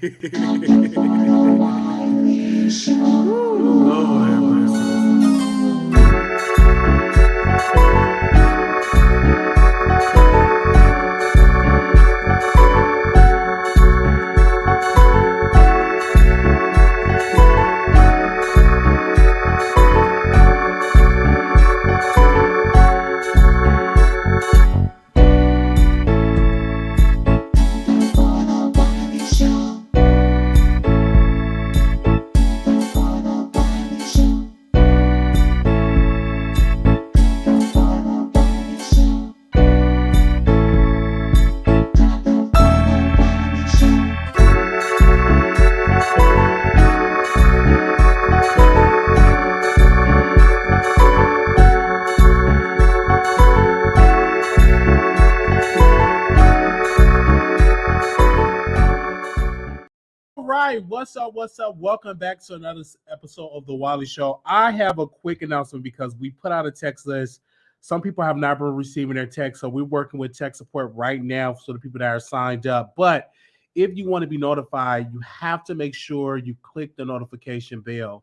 Lord have mercy. What's up? What's up? Welcome back to another episode of the Wiley Show. I have a quick announcement because we put out a text list. Some people have not been receiving their text, so we're working with tech support right now for the people that are signed up. But if you want to be notified, you have to make sure you click the notification bell.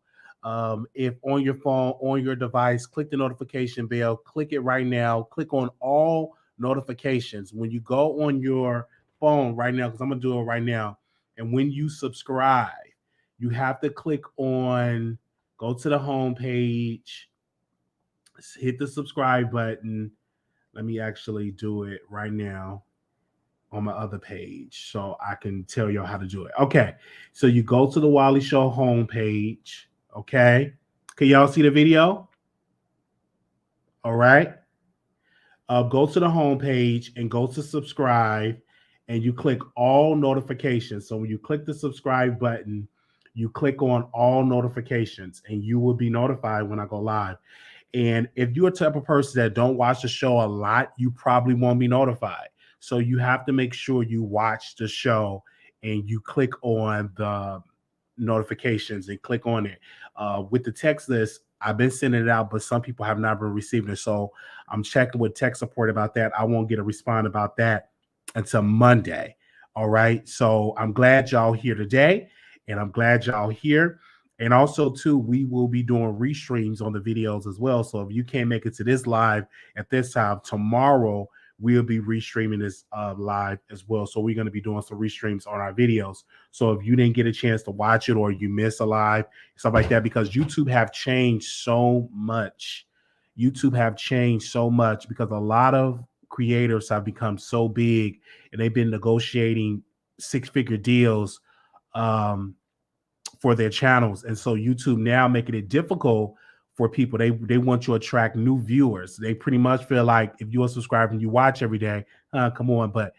If on your phone, on your device, click the notification bell. Click it right now. Click on all notifications. When you go on your phone right now, because I'm going to do it right now, and when you subscribe, you have to click on, go to the home page, hit the subscribe button. Let me actually do it right now on my other page so I can tell you how to do it. Okay, so you go to the Wiley Show home page. Okay, can y'all see the video? All right. Go to the home page and go to subscribe, and you click all notifications. So when you click the subscribe button, you click on all notifications, and you will be notified when I go live. And if you're a type of person that don't watch the show a lot, you probably won't be notified. So you have to make sure you watch the show and you click on the notifications and click on it. With the text list, I've been sending it out, but some people have not been receiving it. So I'm checking with tech support about that. I won't get a response about that until Monday. All right. So I'm glad y'all here today, and I'm glad y'all here. And also, too, we will be doing restreams on the videos as well. So if you can't make it to this live at this time, tomorrow we'll be restreaming this live as well. So we're going to be doing some restreams on our videos. So if you didn't get a chance to watch it, or you miss a live, stuff like that, because YouTube have changed so much. YouTube have changed so much because a lot of creators have become so big, and they've been negotiating six-figure deals for their channels. And so YouTube now making it difficult for people. They want to attract new viewers. They pretty much feel like if you're subscribed and you watch every day, come on, but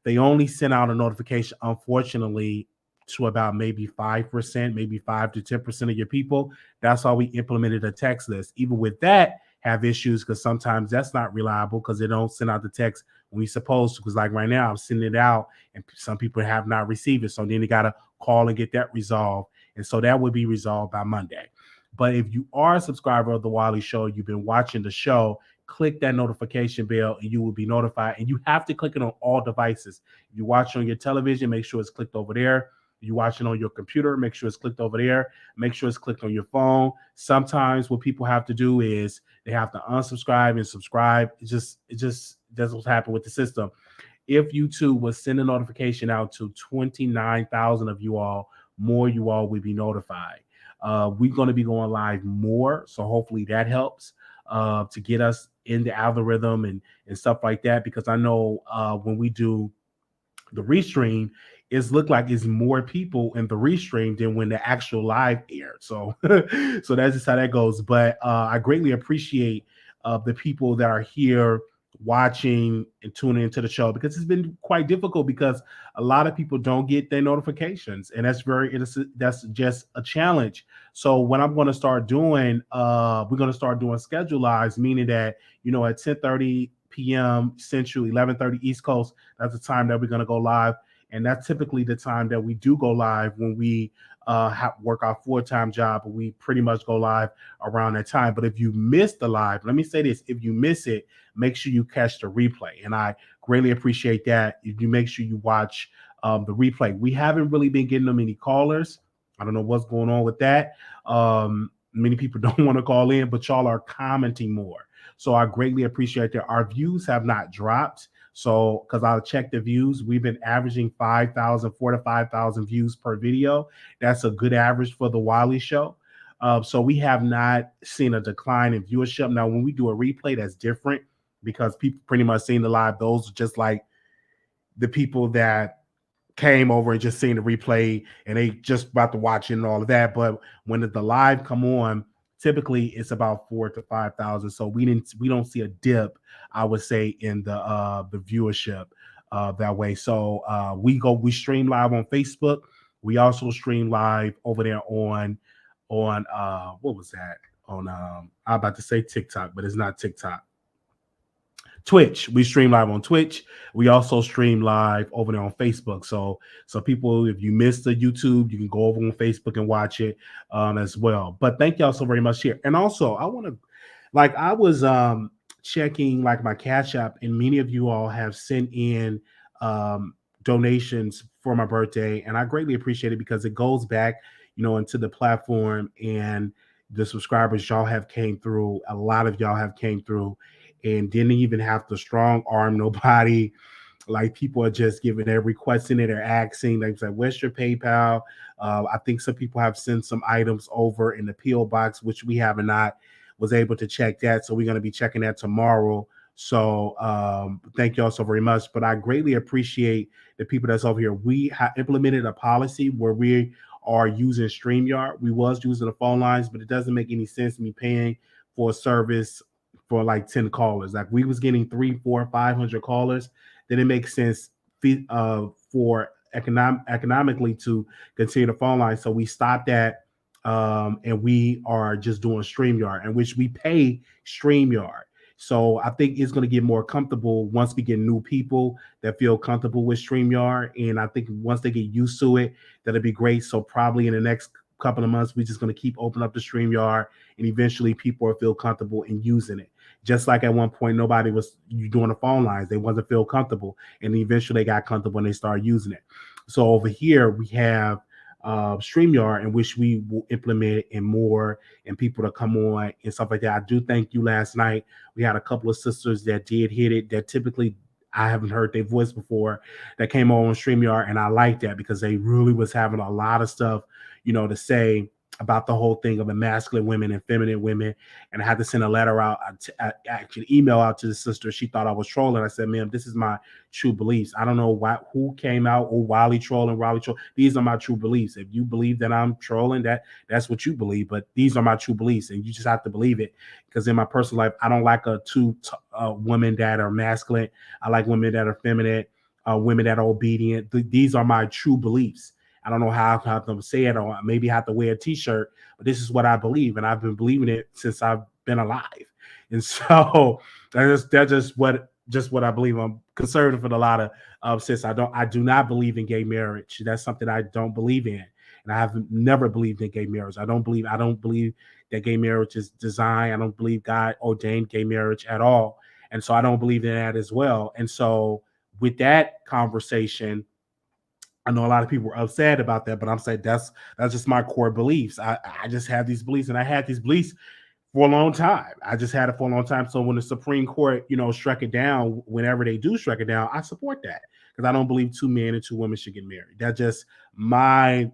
they only send out a notification, unfortunately, to about maybe 5%, maybe 5 to 10% of your people. That's why we implemented a text list. Even with that, have issues because sometimes that's not reliable because they don't send out the text when you're supposed to. Because like right now, I'm sending it out and some people have not received it. So then they got to call and get that resolved. And so that would be resolved by Monday. But if you are a subscriber of the Wiley Show, you've been watching the show, click that notification bell and you will be notified. And you have to click it on all devices. If you watch on your television, make sure it's clicked over there. If you're watching on your computer, make sure it's clicked over there. Make sure it's clicked on your phone. Sometimes what people have to do is they have to unsubscribe and subscribe. It just that's what's happened with the system. If YouTube was send a notification out to 29,000 of you all, more you all will be notified. We're going to be going live more, so hopefully that helps to get us in the algorithm and stuff like that, because I know when we do the restream, it's look like it's more people in the restream than when the actual live aired. So so that's just how that goes. But I greatly appreciate the people that are here watching and tuning into the show, because it's been quite difficult because a lot of people don't get their notifications, and that's just a challenge. So what I'm going to start doing, we're going to start doing schedule lives, meaning that, you know, at 10:30 p.m. Central, 11:30 East Coast, that's the time that we're going to go live. And that's typically the time that we do go live when we work our full-time job. We pretty much go live around that time. But if you miss the live, let me say this, if you miss it, make sure you catch the replay. And I greatly appreciate that. If you make sure you watch the replay. We haven't really been getting many callers. I don't know what's going on with that. Many people don't want to call in, but y'all are commenting more. So I greatly appreciate that. Our views have not dropped. So, because I'll check the views, we've been averaging 5,000, 4,000 to 5,000 views per video. That's a good average for the Wiley Show. So we have not seen a decline in viewership. Now, when we do a replay, that's different because people pretty much seen the live. Those are just like the people that came over and just seen the replay and they just about to watch it and all of that. But when the live come on, typically it's about 4,000 to 5,000. So we don't see a dip, I would say, in the viewership that way. So we stream live on Facebook. We also stream live over there on what was that? On I'm about to say TikTok, but it's not TikTok. Twitch. We stream live on Twitch. We also stream live over there on Facebook. So people, if you missed the YouTube, you can go over on Facebook and watch it as well. But thank y'all so very much here. And also, I want to, like, I was checking like my Cash App, and many of you all have sent in donations for my birthday, and I greatly appreciate it because it goes back, into the platform, and the subscribers y'all have came through. A lot of y'all have came through and didn't even have to strong arm nobody. Like, people are just giving, they're requesting it, they're asking. They say, where's your PayPal? I think some people have sent some items over in the PO box, which we have not was able to check that. So we're going to be checking that tomorrow. So thank y'all so very much. But I greatly appreciate the people that's over here. We have implemented a policy where we are using StreamYard. We was using the phone lines, but it doesn't make any sense me paying for a service for like 10 callers. Like, we was getting 300, 400, 500 callers. Then it makes sense for economically to continue the phone line. So we stopped that, and we are just doing StreamYard, in which we pay StreamYard. So I think it's going to get more comfortable once we get new people that feel comfortable with StreamYard. And I think once they get used to it, that'll be great. So probably in the next couple of months, we're just going to keep opening up the StreamYard, and eventually people will feel comfortable in using it. Just like at one point, nobody was doing the phone lines. They wasn't feel comfortable, and eventually they got comfortable and they started using it. So over here, we have StreamYard, in which we will implement it and more, and people to come on and stuff like that. I do thank you. Last night, we had a couple of sisters that did hit it that typically I haven't heard their voice before that came on StreamYard, and I like that because they really was having a lot of stuff, to say about the whole thing of the masculine women and feminine women. And I had to send a letter out, actually email out to the sister. She thought I was trolling. I said, ma'am, this is my true beliefs. I don't know who came out, Wiley trolling. These are my true beliefs. If you believe that I'm trolling, that's what you believe. But these are my true beliefs, and you just have to believe it. Because in my personal life, I don't like two women that are masculine. I like women that are feminine, women that are obedient. These are my true beliefs. I don't know how I have to say it, or maybe I have to wear a t-shirt, but this is what I believe, and I've been believing it since I've been alive. And so that's just what I believe. I'm conservative in a lot of sense. I do not believe in gay marriage. That's something I don't believe in, and I have never believed in gay marriage. I don't believe that gay marriage is designed. I don't believe God ordained gay marriage at all, and so I don't believe in that as well. And so with that conversation, I know a lot of people are upset about that, but I'm saying that's just my core beliefs. I just have these beliefs, and I had these beliefs for a long time. I just had it for a long time. So when the Supreme Court, struck it down, whenever they do strike it down, I support that because I don't believe 2 men and 2 women should get married. That's just my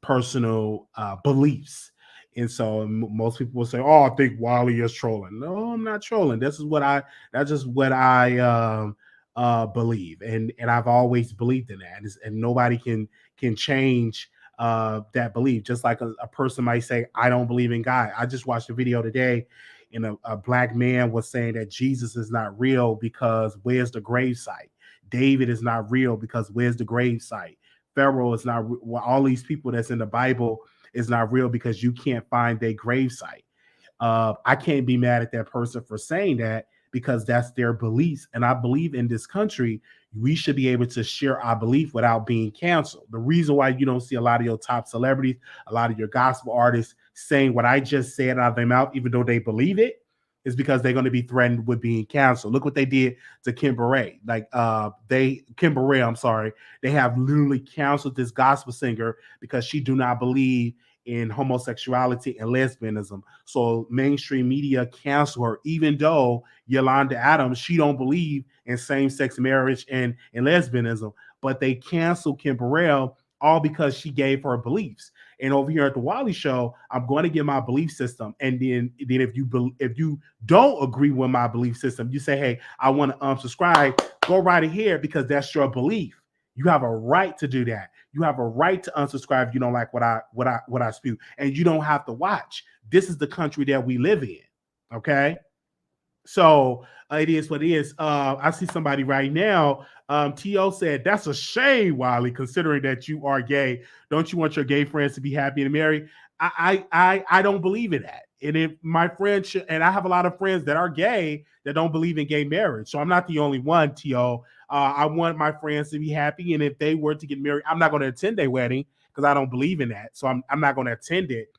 personal beliefs. And so most people will say, "Oh, I think Wiley is trolling." No, I'm not trolling. That's just what I believe, and I've always believed in that, and nobody can change that belief. Just like a person might say, I don't believe in God. I just watched a video today, and a black man was saying that Jesus is not real because where's the grave site? David is not real because where's the grave site? Pharaoh is not, all these people that's in the Bible is not real because you can't find their grave site. I can't be mad at that person for saying that, because that's their beliefs. And I believe in this country, we should be able to share our belief without being canceled. The reason why you don't see a lot of your top celebrities, a lot of your gospel artists saying what I just said out of their mouth, even though they believe it, is because they're going to be threatened with being canceled. Look what they did to Kim Beret. Kim Beret, I'm sorry, they have literally canceled this gospel singer because she do not believe in homosexuality and lesbianism. So mainstream media cancel her, even though Yolanda Adams, she don't believe in same-sex marriage and lesbianism, but they canceled Kim Burrell all because she gave her beliefs. And over here at the Wiley Show, I'm going to give my belief system. And then if you don't agree with my belief system, you say, hey, I want to unsubscribe, go right ahead because that's your belief. You have a right to do that. You have a right to unsubscribe if you don't like what I spew. And you don't have to watch. This is the country that we live in. Okay. So it is what it is. I see somebody right now. T.O. said, that's a shame, Wiley, considering that you are gay. Don't you want your gay friends to be happy and married? I don't believe in that. And if my friends and I have a lot of friends that are gay that don't believe in gay marriage. So I'm not the only one, T.O. I want my friends to be happy. And if they were to get married, I'm not going to attend their wedding because I don't believe in that. So I'm not going to attend it.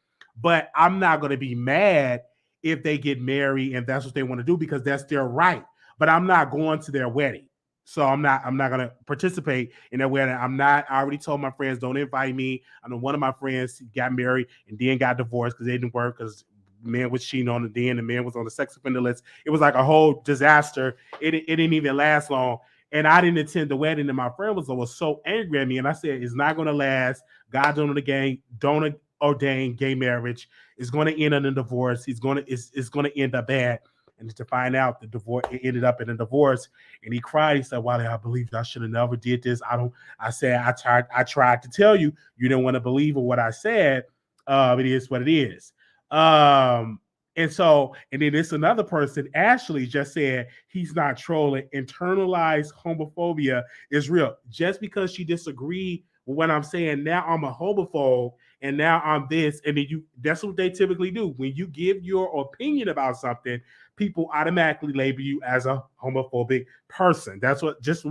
But I'm not going to be mad if they get married and that's what they want to do because that's their right. But I'm not going to their wedding. So I'm not going to participate in their wedding. I already told my friends, don't invite me. I know one of my friends got married and then got divorced because they didn't work because the man was cheating on the man was on the sex offender list. It was like a whole disaster. It didn't even last long. And I didn't attend the wedding, and my friend was so angry at me. And I said, it's not going to last. God don't ordain gay marriage. It's going to end in a divorce. It's going to end up bad. And to find out the divorce, it ended up in a divorce. And he cried. He said, Wiley, I believe I should have never did this. I tried to tell you, you didn't want to believe in what I said. It is what it is. And then it's another person, Ashley, just said he's not trolling. Internalized homophobia is real. Just because she disagreed with what I'm saying, now I'm a homophobe and now I'm this. And then that's what they typically do. When you give your opinion about something, people automatically label you as a homophobic person. That's what just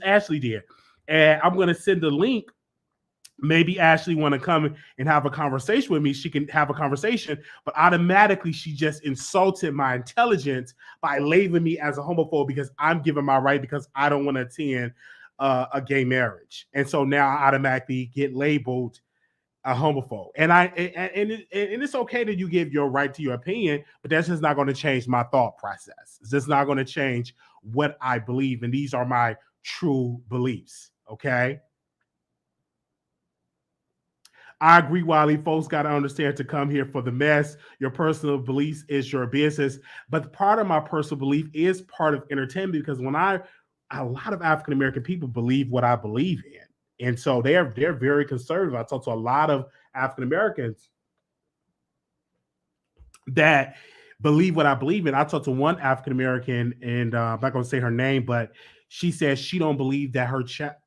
Ashley did. And I'm going to send the link. Maybe Ashley want to come and have a conversation with me. She can have a conversation, but automatically she just insulted my intelligence by labeling me as a homophobe because I'm giving my right because I don't want to attend a gay marriage. And so now I automatically get labeled a homophobe. And it's okay that you give your right to your opinion, but that's just not going to change my thought process. It's just not going to change what I believe. And these are my true beliefs. Okay. I agree, Wiley. Folks got to understand to come here for the mess. Your personal beliefs is your business. But part of my personal belief is part of entertainment because a lot of African American people believe what I believe in. And so they're very conservative. I talk to a lot of African Americans that believe what I believe in. I talked to one African American, and I'm not going to say her name, but she says she don't believe that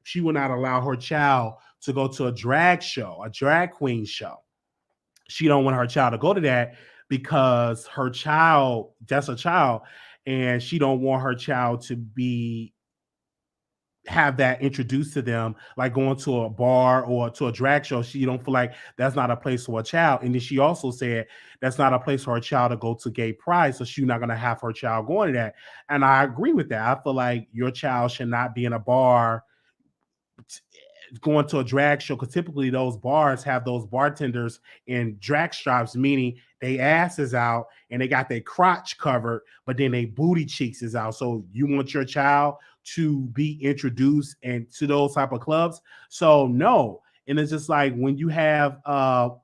she will not allow her child to go to a drag show, a drag queen show. She don't want her child to go to that because that's a child, and she don't want her child to have that introduced to them, like going to a bar or to a drag show. She don't feel like that's not a place for a child. And then she also said that's not a place for her child to go to gay pride. So she's not going to have her child going to that. And I agree with that. I feel like your child should not be in a bar going to a drag show because typically those bars have those bartenders in drag stripes, meaning they ass is out and they got their crotch covered, but then they booty cheeks is out. So you want your child to be introduced and to those type of clubs? So no. And it's just like when you have that,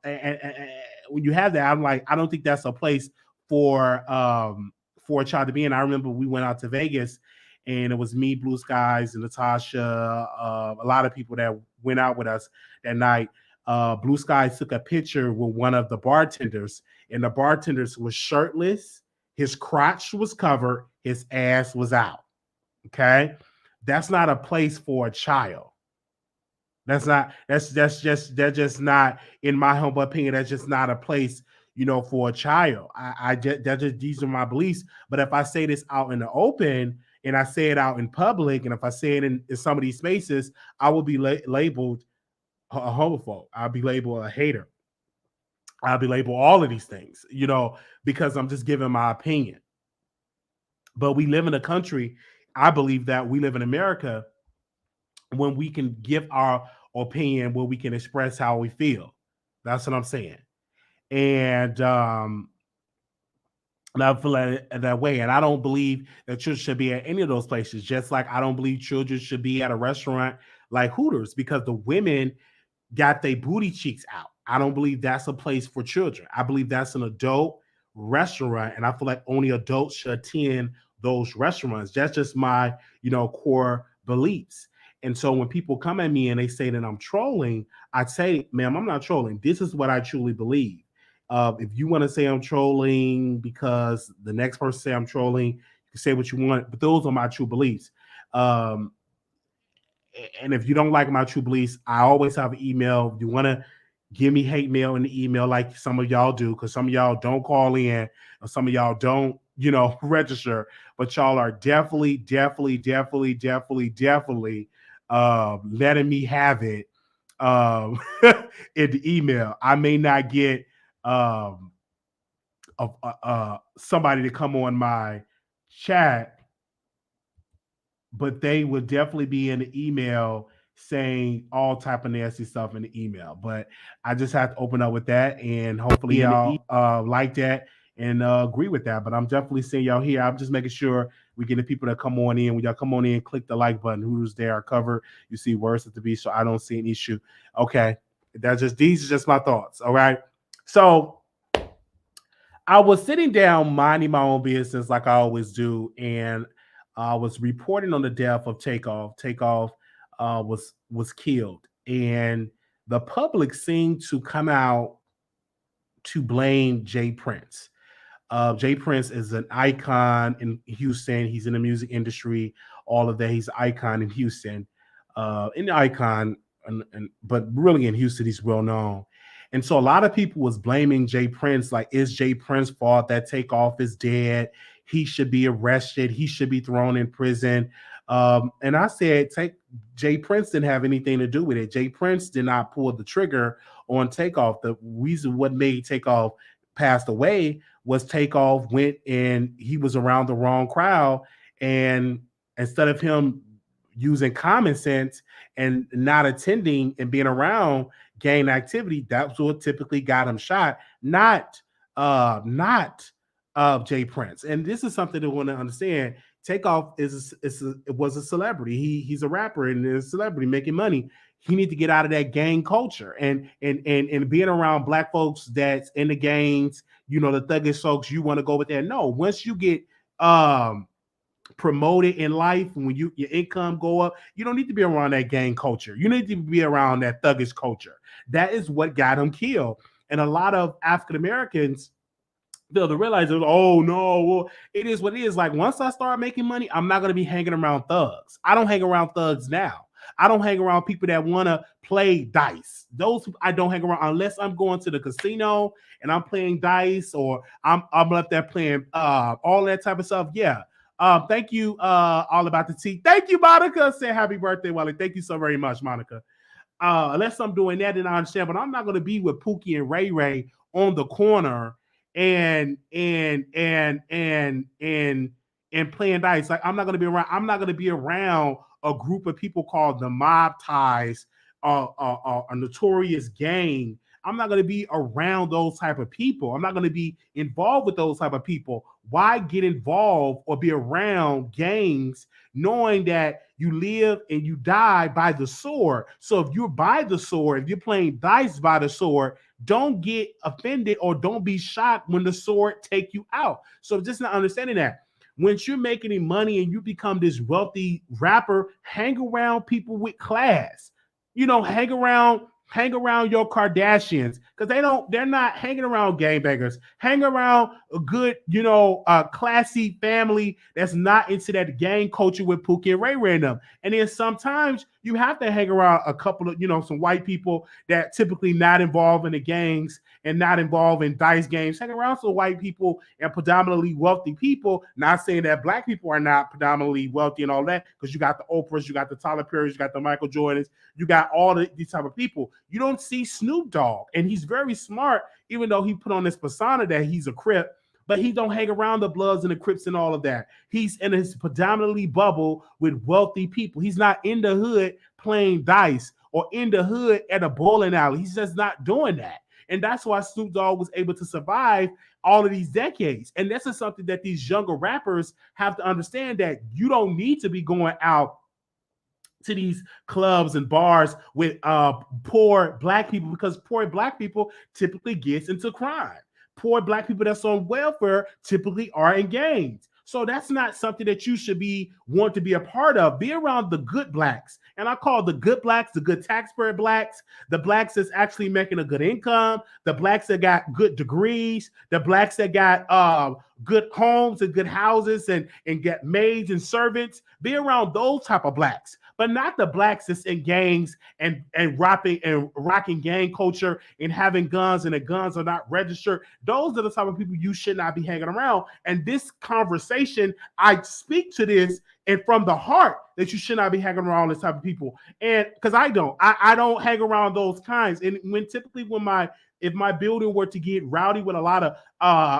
I'm like, I don't think that's a place for a child to be in. I remember we went out to Vegas and it was me, Blue Skies, and Natasha, a lot of people that went out with us that night. Blue Skies took a picture with one of the bartenders, and the bartenders was shirtless. His crotch was covered. His ass was out. Okay. That's not a place for a child. That's just not, in my humble opinion, that's just not a place, for a child. These are my beliefs. But if I say this out in the open, and I say it out in public, and if I say it in some of these spaces, I will be labeled a homophobe. I'll be labeled a hater. I'll be labeled all of these things, because I'm just giving my opinion. But we live in a country, I believe that we live in America when we can give our opinion, where we can express how we feel. That's what I'm saying. And and I feel that way. And I don't believe that children should be at any of those places, just like I don't believe children should be at a restaurant like Hooters, because the women got their booty cheeks out. I don't believe that's a place for children. I believe that's an adult restaurant, and I feel like only adults should attend those restaurants. That's just my, core beliefs. And so when people come at me and they say that I'm trolling, I say, ma'am, I'm not trolling. This is what I truly believe. If you want to say I'm trolling because the next person say I'm trolling, you can say what you want, but those are my true beliefs. Um, and if you don't like my true beliefs, I always have an email. If you want to give me hate mail in the email like some of y'all do, because some of y'all don't call in, or some of y'all don't, register, but y'all are definitely letting me have it um, in the email. I may not get um, somebody to come on my chat, but they would definitely be in the email saying all type of nasty stuff in the email. But I just have to open up with that, and hopefully y'all like that and agree with that. But I'm definitely seeing y'all here. I'm just making sure we get the people that come on in. When y'all come on in, click the like button. Who's there? Our cover. You see words at the beach, so I don't see an issue. Okay, these are just my thoughts. All right, so I was sitting down minding my own business like I always do, and I was reporting on the death of Takeoff. Takeoff was killed, and the public seemed to come out to blame Jay Prince. Jay Prince is an icon in Houston. He's in the music industry, all of that. He's an icon in Houston, in the icon, but really in Houston, he's well known. And so a lot of people was blaming Jay Prince, like, it's Jay Prince's fault that Takeoff is dead. He should be arrested. He should be thrown in prison. And I said, Jay Prince didn't have anything to do with it. Jay Prince did not pull the trigger on Takeoff. The reason what made Takeoff passed away was Takeoff went and he was around the wrong crowd. And instead of him using common sense and not attending and being around gang activity, that's what typically got him shot, not Jay Prince. And this is something to want to understand. Takeoff was a celebrity. He's a rapper and a celebrity making money. He need to get out of that gang culture and being around black folks that's in the gangs, the thuggish folks. You want to go with that? No. Once you get promoted in life, when your income go up, you don't need to be around that gang culture. You need to be around that thuggish culture. That is what got him killed. And a lot of African Americans fail to realize that, oh no, well, it is what it is. Like, once I start making money, I'm not going to be hanging around thugs. I don't hang around thugs now. I don't hang around people that want to play dice. Those I don't hang around unless I'm going to the casino and I'm playing dice, or I'm up there playing all that type of stuff. Yeah. Thank you, all about the tea. Thank you, Monica. Say happy birthday, Wiley. Thank you so very much, Monica. Unless I'm doing that, then I understand. But I'm not going to be with Pookie and Ray Ray on the corner and playing dice. Like, I'm not going to be around. I'm not going to be around a group of people called the Mob Ties, a notorious gang. I'm not going to be around those type of people. I'm not going to be involved with those type of people. Why get involved or be around gangs knowing that you live and you die by the sword? So if you're by the sword, if you're playing dice by the sword, don't get offended or don't be shocked when the sword take you out. So just not understanding that. Once you're making any money and you become this wealthy rapper, hang around people with class. Hang around your Kardashians, because they're not hanging around gangbangers. Hang around a good, classy family that's not into that gang culture with Pookie and Ray Ray and them. And then sometimes you have to hang around a couple of, some white people that typically not involved in the gangs and not involved in dice games. Hang around some white people and predominantly wealthy people. Not saying that black people are not predominantly wealthy and all that, because you got the Oprahs, you got the Tyler Perrys, you got the Michael Jordans, you got all these type of people. You don't see Snoop Dogg, and he's very smart, even though he put on this persona that he's a Crip. but he don't hang around the Bloods and the Crips and all of that. He's in his predominantly bubble with wealthy people. He's not in the hood playing dice or in the hood at a bowling alley. He's just not doing that. And that's why Snoop Dogg was able to survive all of these decades. And this is something that these younger rappers have to understand, that you don't need to be going out to these clubs and bars with poor black people, because poor black people typically gets into crime. Poor black people that's on welfare typically are in gangs. So that's not something that you should want to be a part of. Be around the good blacks. And I call the good blacks the good taxpayer blacks, the blacks that's actually making a good income, the blacks that got good degrees, the blacks that got good homes and good houses and get maids and servants. Be around those type of blacks, but not the blacks that's in gangs and rocking gang culture and having guns, and the guns are not registered. Those are the type of people you should not be hanging around. And this conversation, I speak to this and from the heart, that you should not be hanging around this type of people. And because I don't hang around those kinds. And if my building were to get rowdy with a lot of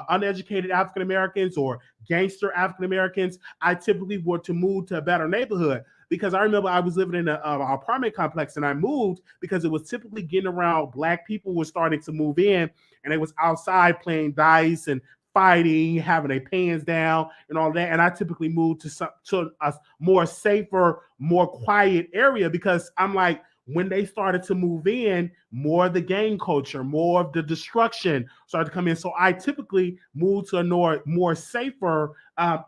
uneducated African Americans or gangster African Americans, I typically were to move to a better neighborhood. Because I remember I was living in an apartment complex, and I moved because it was typically getting around black people were starting to move in, and they was outside playing dice and fighting, having their pants down and all that. And I typically moved to a more safer, more quiet area, because I'm like, when they started to move in, more of the gang culture, more of the destruction started to come in. So I typically moved to a more safer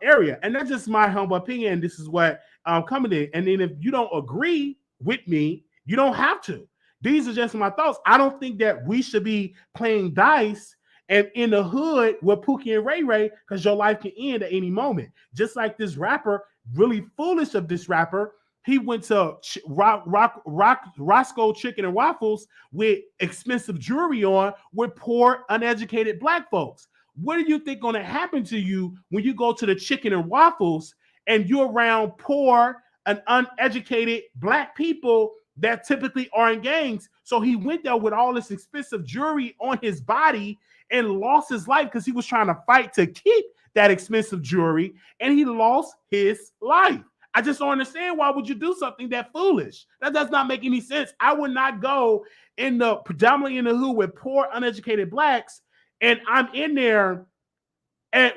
area. And that's just my humble opinion. This is what I'm coming in. And then if you don't agree with me, you don't have to. These are just my thoughts. I don't think that we should be playing dice and in the hood with Pookie and Ray Ray, because your life can end at any moment. Just like this rapper, really foolish of this rapper, he went to Roscoe Chicken and Waffles with expensive jewelry on with poor, uneducated black folks. What do you think going to happen to you when you go to the Chicken and Waffles and you're around poor and uneducated black people that typically are in gangs? So he went there with all this expensive jewelry on his body and lost his life because he was trying to fight to keep that expensive jewelry, and he lost his life. I just don't understand, why would you do something that foolish? That does not make any sense. I would not go predominantly in the hood with poor, uneducated blacks, and I'm in there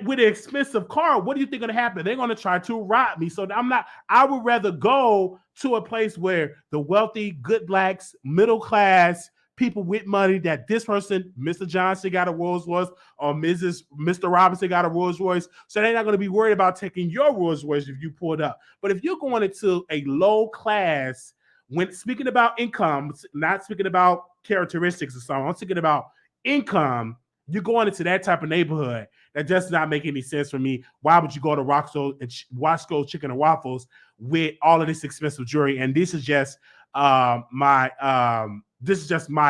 with an expensive car. What do you think is going to happen? They're going to try to rob me. So I would rather go to a place where the wealthy, good blacks, middle class, people with money, that this person, Mr. Johnson, got a Rolls Royce, or Mr. Robinson got a Rolls Royce. So they're not going to be worried about taking your Rolls Royce if you pulled up. But if you're going into a low class, when speaking about income, not speaking about characteristics or something, I'm speaking about income, you're going into that type of neighborhood. That does not make any sense for me. Why would you go to Roscoe Chicken and Waffles with all of this expensive jewelry? And this is just my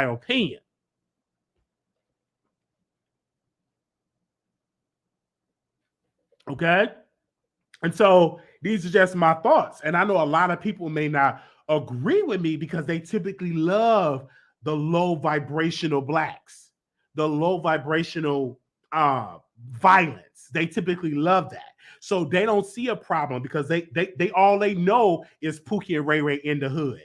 opinion. Okay? And so these are just my thoughts. And I know a lot of people may not agree with me because they typically love the low vibrational blacks, the low vibrational violence. They typically love that. So they don't see a problem because they all they know is Pookie and Ray Ray in the hood.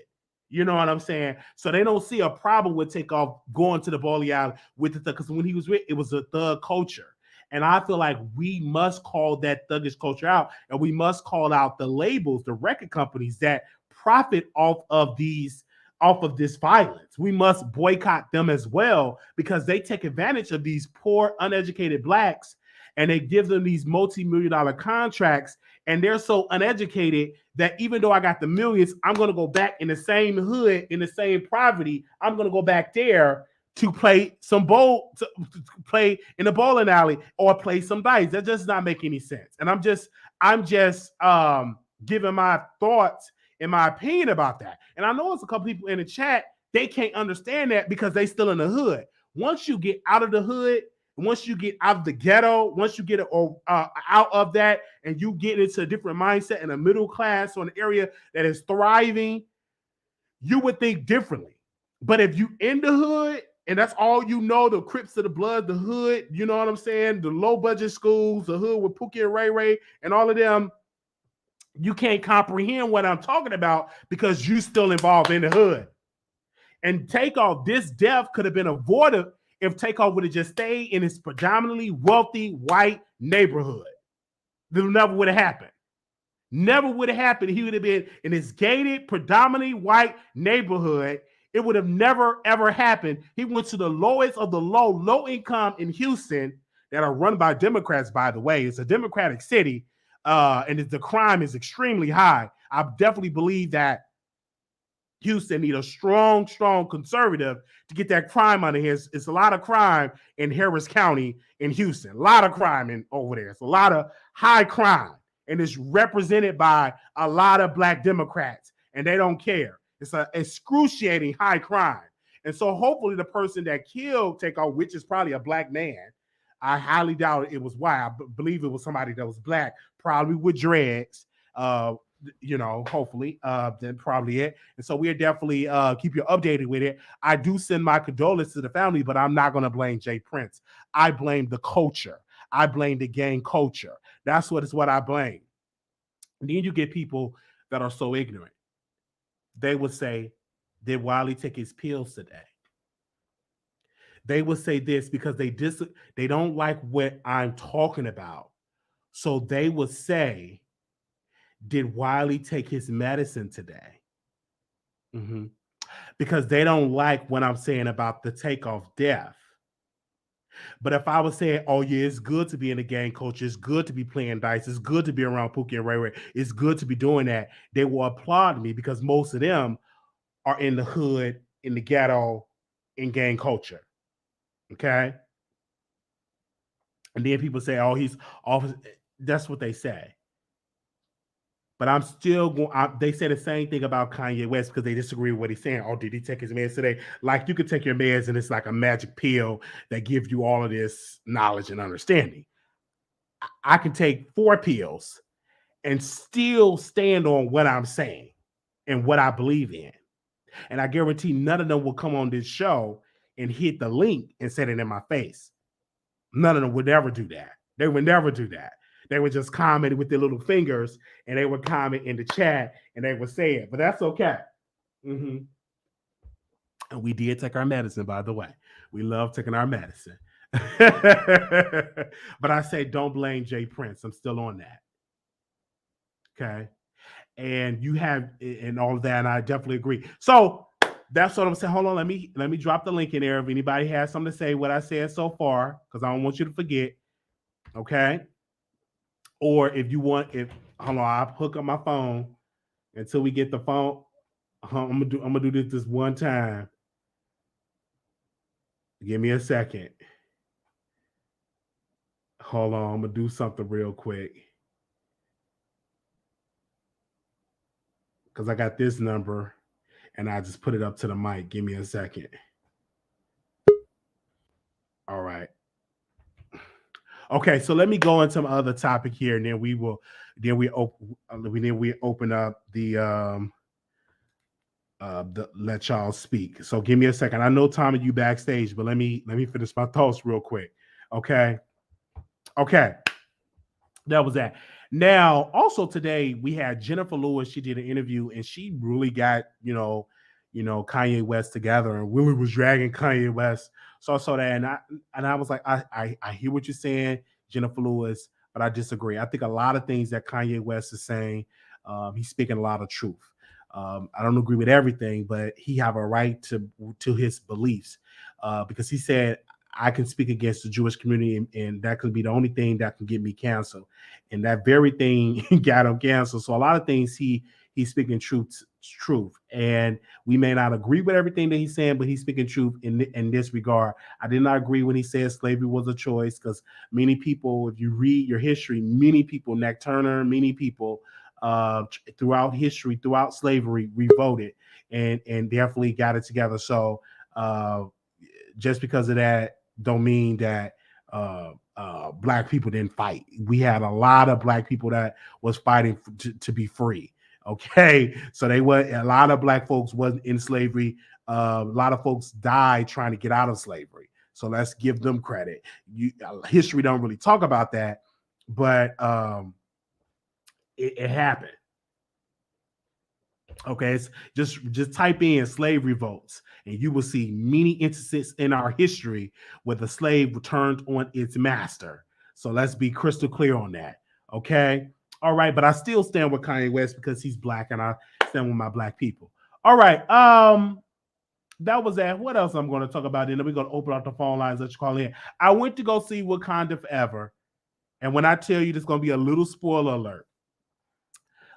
You know what I'm saying? So they don't see a problem with Takeoff going to the bowling alley with the thug, because when he was with, it was a thug culture. And I feel like we must call that thuggish culture out, and we must call out the labels, the record companies that profit off of this violence. We must boycott them as well, because they take advantage of these poor, uneducated blacks, and they give them these multi-million-dollar contracts, and they're so uneducated that even though I got the millions, I'm going to go back in the same hood, in the same poverty. I'm going to go back there to play to play in the bowling alley or play some dice. That does not make any sense. And I'm just giving my thoughts and my opinion about that. And I know there's a couple people in the chat, they can't understand that because they still in the hood. Once you get out of the hood, once you get out of the ghetto, once you get out of that and you get into a different mindset in a middle class or an area that is thriving, you would think differently. But if you in the hood And that's all you know, the Crips of the Blood, the hood, you know what I'm saying? The low budget schools, the hood with Pookie and Ray Ray and all of them. You can't comprehend what I'm talking about because you still involved in the hood. And Takeoff, this death could have been avoided if Takeoff would have just stayed in his predominantly wealthy white neighborhood. It never would have happened. Never would have happened. He would have been in his gated, predominantly white neighborhood. It would have never, ever happened. He went to the lowest of the low income in Houston that are run by Democrats, by the way. It's a Democratic city, and the crime is extremely high. I definitely believe that Houston need a strong conservative to get that crime out of here. It's a lot of crime in Harris County in Houston. A lot of crime over there. It's a lot of high crime. And it's represented by a lot of black Democrats. And they don't care. It's an excruciating high crime. And so hopefully the person that killed Takeoff, which is probably a black man, I highly doubt it was white. I believe it was somebody that was black, probably with dreads. Hopefully, then probably it. And so we'll definitely keep you updated with it. I do send my condolences to the family, but I'm not going to blame Jay Prince. I blame the culture. I blame the gang culture. That's what I blame. And then you get people that are so ignorant. They would say, did Wiley take his pills today? They would say this because they don't like what I'm talking about. So they would say, did Wiley take his medicine today? Mm-hmm. Because they don't like what I'm saying about the Takeoff death. But if I was saying, oh yeah, it's good to be in the gang culture, it's good to be playing dice, it's good to be around Pookie and Ray Ray, it's good to be doing that, they will applaud me because most of them are in the hood, in the ghetto, in gang culture. Okay? And then people say, oh, he's off. That's what they say. But I'm still going. They say the same thing about Kanye West because they disagree with what he's saying. Oh, did he take his meds today? Like you could take your meds and it's like a magic pill that gives you all of this knowledge and understanding. I can take 4 pills and still stand on what I'm saying and what I believe in. And I guarantee none of them will come on this show and hit the link and set it in my face. None of them would ever do that. They would never do that. They would just comment with their little fingers and they would comment in the chat and they would say it, but that's okay. Mm-hmm. And we did take our medicine, by the way. We love taking our medicine. But I say, don't blame Jay Prince. I'm still on that. Okay. And you have, and all of that, and I definitely agree. So that's what I'm saying. Hold on, let me drop the link in there. If anybody has something to say, what I said so far, because I don't want you to forget. Okay. Or if you want, hold on, I'll hook up my phone until we get the phone. I'm gonna do this one time. Give me a second. Hold on, I'm gonna do something real quick. Because I got this number and I just put it up to the mic. Give me a second. All right. Okay, so let me go into my other topic here, and then we open up the let y'all speak. So give me a second. I know Tommy, you backstage, but let me finish my thoughts real quick. Okay. That was that. Now, also today we had Jennifer Lewis. She did an interview and she really got, Kanye West together, and Willie was dragging Kanye West. So I saw that and I was like, I hear what you're saying, Jennifer Lewis, but I disagree. I think a lot of things that Kanye West is saying, he's speaking a lot of truth. I don't agree with everything, but he have a right to his beliefs because he said, I can speak against the Jewish community, and that could be the only thing that can get me canceled. And that very thing got him canceled. So a lot of things he's speaking truth. And we may not agree with everything that he's saying, but he's speaking truth in this regard. I did not agree when he said slavery was a choice, because many people, if you read your history, many people, Nat Turner, many people throughout history, throughout slavery, revolted and definitely got it together. So just because of that, don't mean that black people didn't fight. We had a lot of black people that was fighting to be free. Okay, so they were a lot of black folks wasn't in slavery. A lot of folks died trying to get out of slavery. So let's give them credit. History don't really talk about that, but it happened. Okay, it's just type in slave revolts, and you will see many instances in our history where the slave returned on its master. So let's be crystal clear on that. Okay, all right, but I still stand with Kanye West because he's black, and I stand with my black people. All right, that was that. What else I'm going to talk about? And then we're going to open up the phone lines that you call in. I went to go see Wakanda Forever, and when I tell you, there's going to be a little spoiler alert.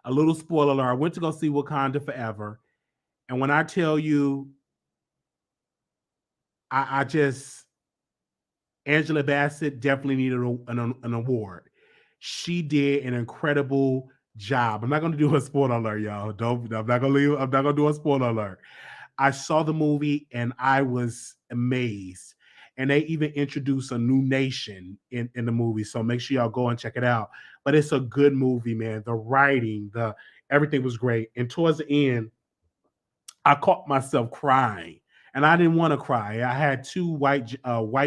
A little spoiler alert. I went to go see Wakanda Forever. And when I tell you, I just, Angela Bassett definitely needed an award. She did an incredible job. I'm not going to do a spoiler alert, y'all. I'm not going to do a spoiler alert. I saw the movie and I was amazed. And they even introduced a new nation in the movie. So make sure y'all go and check it out. But it's a good movie, man. The writing, everything was great. And towards the end, I caught myself crying. And I didn't want to cry. I had two white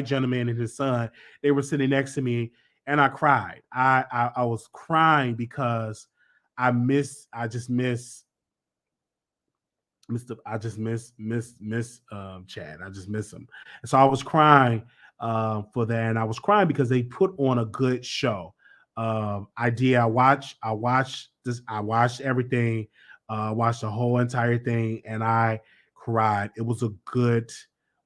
gentlemen and his son. They were sitting next to me, and I cried. I was crying because I just miss Mr. I just miss Chad. I just miss him. And so I was crying for that. And I was crying because they put on a good show. I watched everything, watched the whole entire thing, and I cried. It was a good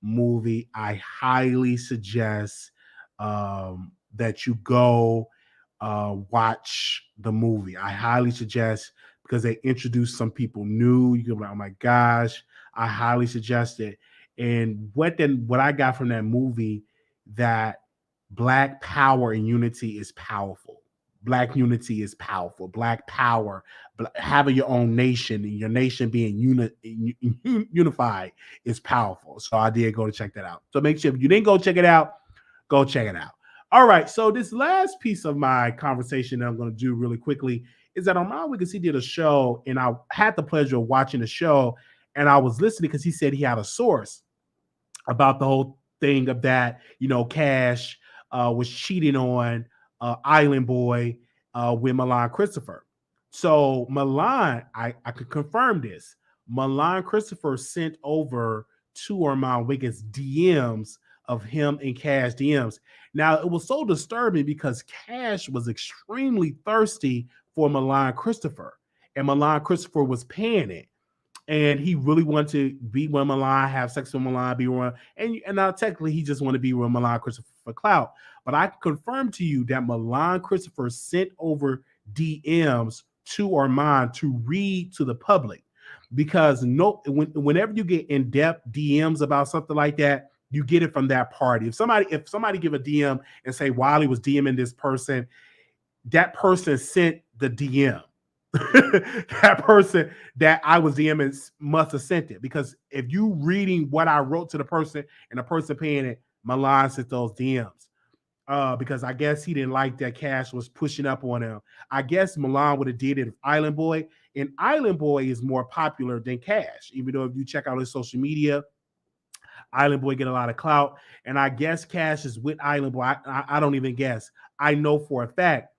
movie. I highly suggest that you go watch the movie. I highly suggest because they introduced some people new. You can be like, oh my gosh, I highly suggest it. And what I got from that movie, that Black power and unity is powerful. Black unity is powerful. Black power, having your own nation and your nation being unified is powerful. So I did go to check that out. So make sure if you didn't go check it out, go check it out. All right. So this last piece of my conversation that I'm going to do really quickly is that Armon Wiggins, he did a show, and I had the pleasure of watching the show, and I was listening because he said he had a source about the whole thing of that, Cash was cheating on Island Boy with Milan Christopher. So Milan, I could confirm this. Milan Christopher sent over to Armon Wiggins DMs of him and Cash DMs. Now, it was so disturbing because Cash was extremely thirsty for Milan Christopher, and Milan Christopher was paying it. And he really wanted to be with Milan, have sex with Milan, be with, and now technically he just wanted to be with Milan Christopher for clout. But I can confirm to you that Milan Christopher sent over DMs to Armon to read to the public, because whenever you get in-depth DMs about something like that, you get it from that party. If somebody give a DM and say Wiley was DMing this person, that person sent the DM. That person that I was DMing must have sent it, because if you reading what I wrote to the person and the person paying it, Milan sent those DMs. Because I guess he didn't like that Cash was pushing up on him. I guess Milan would have did it if Island Boy, and Island Boy is more popular than Cash. Even though if you check out his social media, Island Boy get a lot of clout, and I guess Cash is with Island Boy. I don't even guess. I know for a fact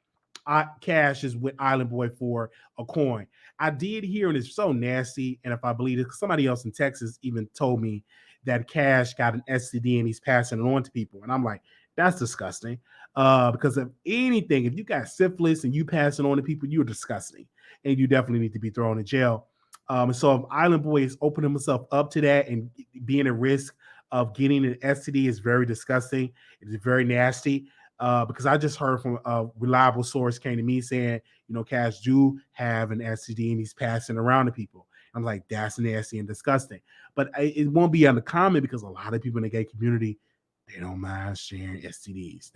Cash is with Island Boy for a coin. I did hear, and it's so nasty, and if I believe it, somebody else in Texas even told me that Cash got an STD and he's passing it on to people. And I'm like, that's disgusting. Because if anything, if you got syphilis and you pass it on to people, you're disgusting. And you definitely need to be thrown in jail. So if Island Boy is opening himself up to that and being at risk of getting an STD is very disgusting. It is very nasty. Because I just heard from a reliable source came to me saying, Cash do have an STD and he's passing around to people. I'm like, that's nasty and disgusting. But it won't be uncommon because a lot of people in the gay community, they don't mind sharing STDs.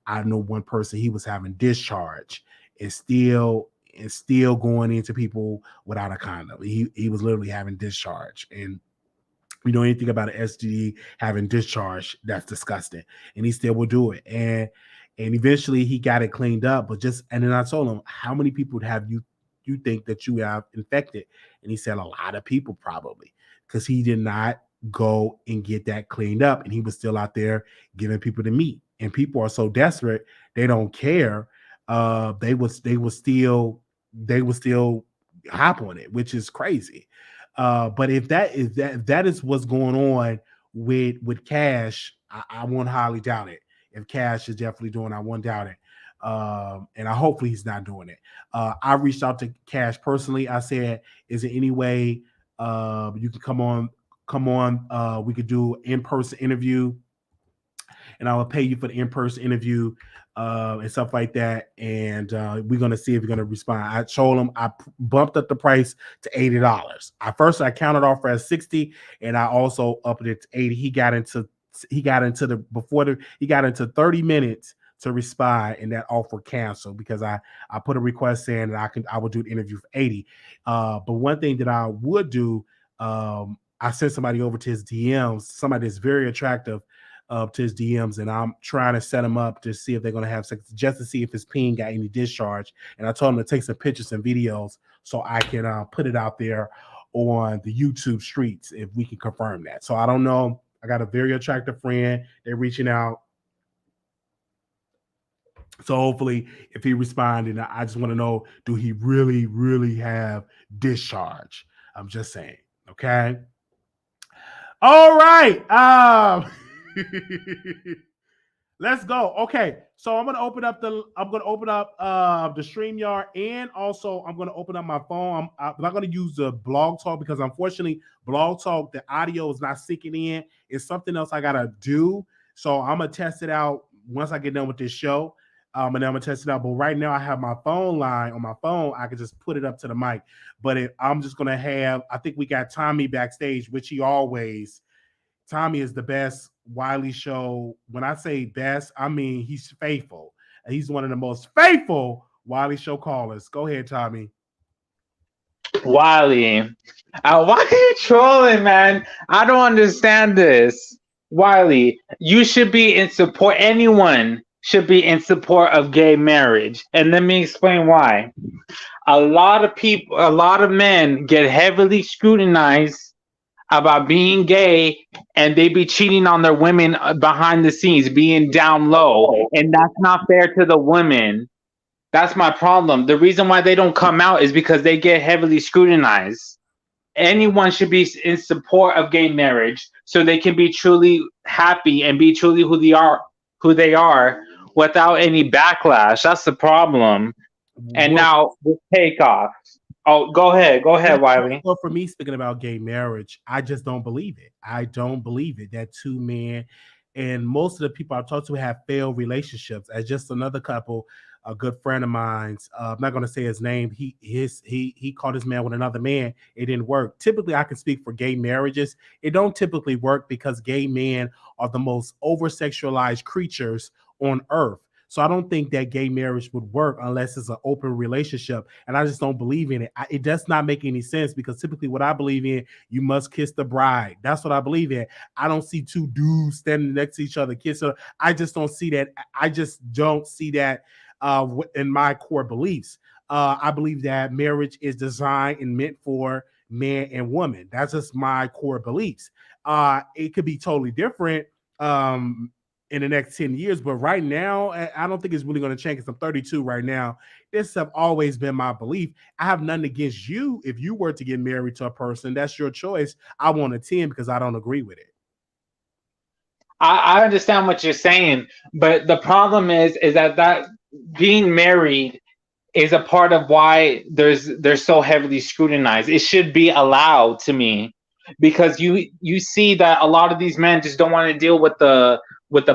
I know one person, he was having discharge and still going into people without a condom. He was literally having discharge. And you know anything about an STD having discharge, that's disgusting. And he still will do it. And eventually he got it cleaned up. And then I told him, how many people have you you think that you have infected? And he said a lot of people probably, because he did not go and get that cleaned up, and he was still out there giving people the meat. And people are so desperate, they don't care. They would still hop on it, which is crazy. But if that is what's going on with Cash, I won't highly doubt it. If Cash is definitely doing it, I won't doubt it. And I hopefully he's not doing it. I reached out to Cash personally. I said, is there any way you can come on? We could do in-person interview, and I will pay you for the in-person interview and stuff like that. And we're gonna see if you're gonna respond. I told him I bumped up the price to $80. I counted off at 60, and I also upped it to 80. He got into 30 minutes to respond, and that offer canceled because I put a request saying that I would do an interview for 80. But one thing that I would do, I sent somebody over to his DMs, somebody that's very attractive to his DMs, and I'm trying to set him up to see if they're going to have sex, just to see if his peen got any discharge. And I told him to take some pictures and videos so I can put it out there on the YouTube streets if we can confirm that. So I don't know. I got a very attractive friend. They're reaching out. So hopefully if he responded, I just want to know, do he really, really have discharge? I'm just saying. Okay. All right. Let's go. Okay. So I'm gonna open up the StreamYard, and also I'm gonna open up my phone. I'm not gonna use the Blog Talk because unfortunately Blog Talk, the audio is not syncing in. It's something else I gotta do. So I'm gonna test it out once I get done with this show. And then I'm gonna test it out. But right now I have my phone line on my phone. I can just put it up to the mic. But I'm just gonna have. I think we got Tommy backstage, which he always. Tommy is the best Wiley Show. When I say best, I mean he's faithful. He's one of the most faithful Wiley Show callers. Go ahead, Tommy. Wiley, why are you trolling, man? I don't understand this. Wiley, you should be in support. Anyone should be in support of gay marriage. And let me explain why. A lot of men get heavily scrutinized about being gay, and they be cheating on their women behind the scenes, being down low, and that's not fair to the women. That's my problem. The reason why they don't come out is because they get heavily scrutinized. Anyone should be in support of gay marriage so they can be truly happy and be truly who they are without any backlash. That's the problem. And now with Takeoff. Oh, go ahead, Wiley. Well, for me, speaking about gay marriage, I just don't believe it. I don't believe it. That two men, and most of the people I've talked to have failed relationships. As just another couple, a good friend of mine's, I'm not going to say his name. He caught his man with another man. It didn't work. Typically, I can speak for gay marriages. It don't typically work because gay men are the most over-sexualized creatures on earth. So I don't think that gay marriage would work unless it's an open relationship. And I just don't believe in it. It does not make any sense because typically what I believe in, you must kiss the bride. That's what I believe in. I don't see two dudes standing next to each other kissing. I just don't see that. I just don't see that in my core beliefs. I believe that marriage is designed and meant for man and woman. That's just my core beliefs. It could be totally different. In the next 10 years. But right now, I don't think it's really going to change because I'm 32 right now. This have always been my belief. I have nothing against you. If you were to get married to a person, that's your choice. I won't attend because I don't agree with it. I understand what you're saying, but the problem is that being married is a part of why they're so heavily scrutinized. It should be allowed to me because you see that a lot of these men just don't want to deal with the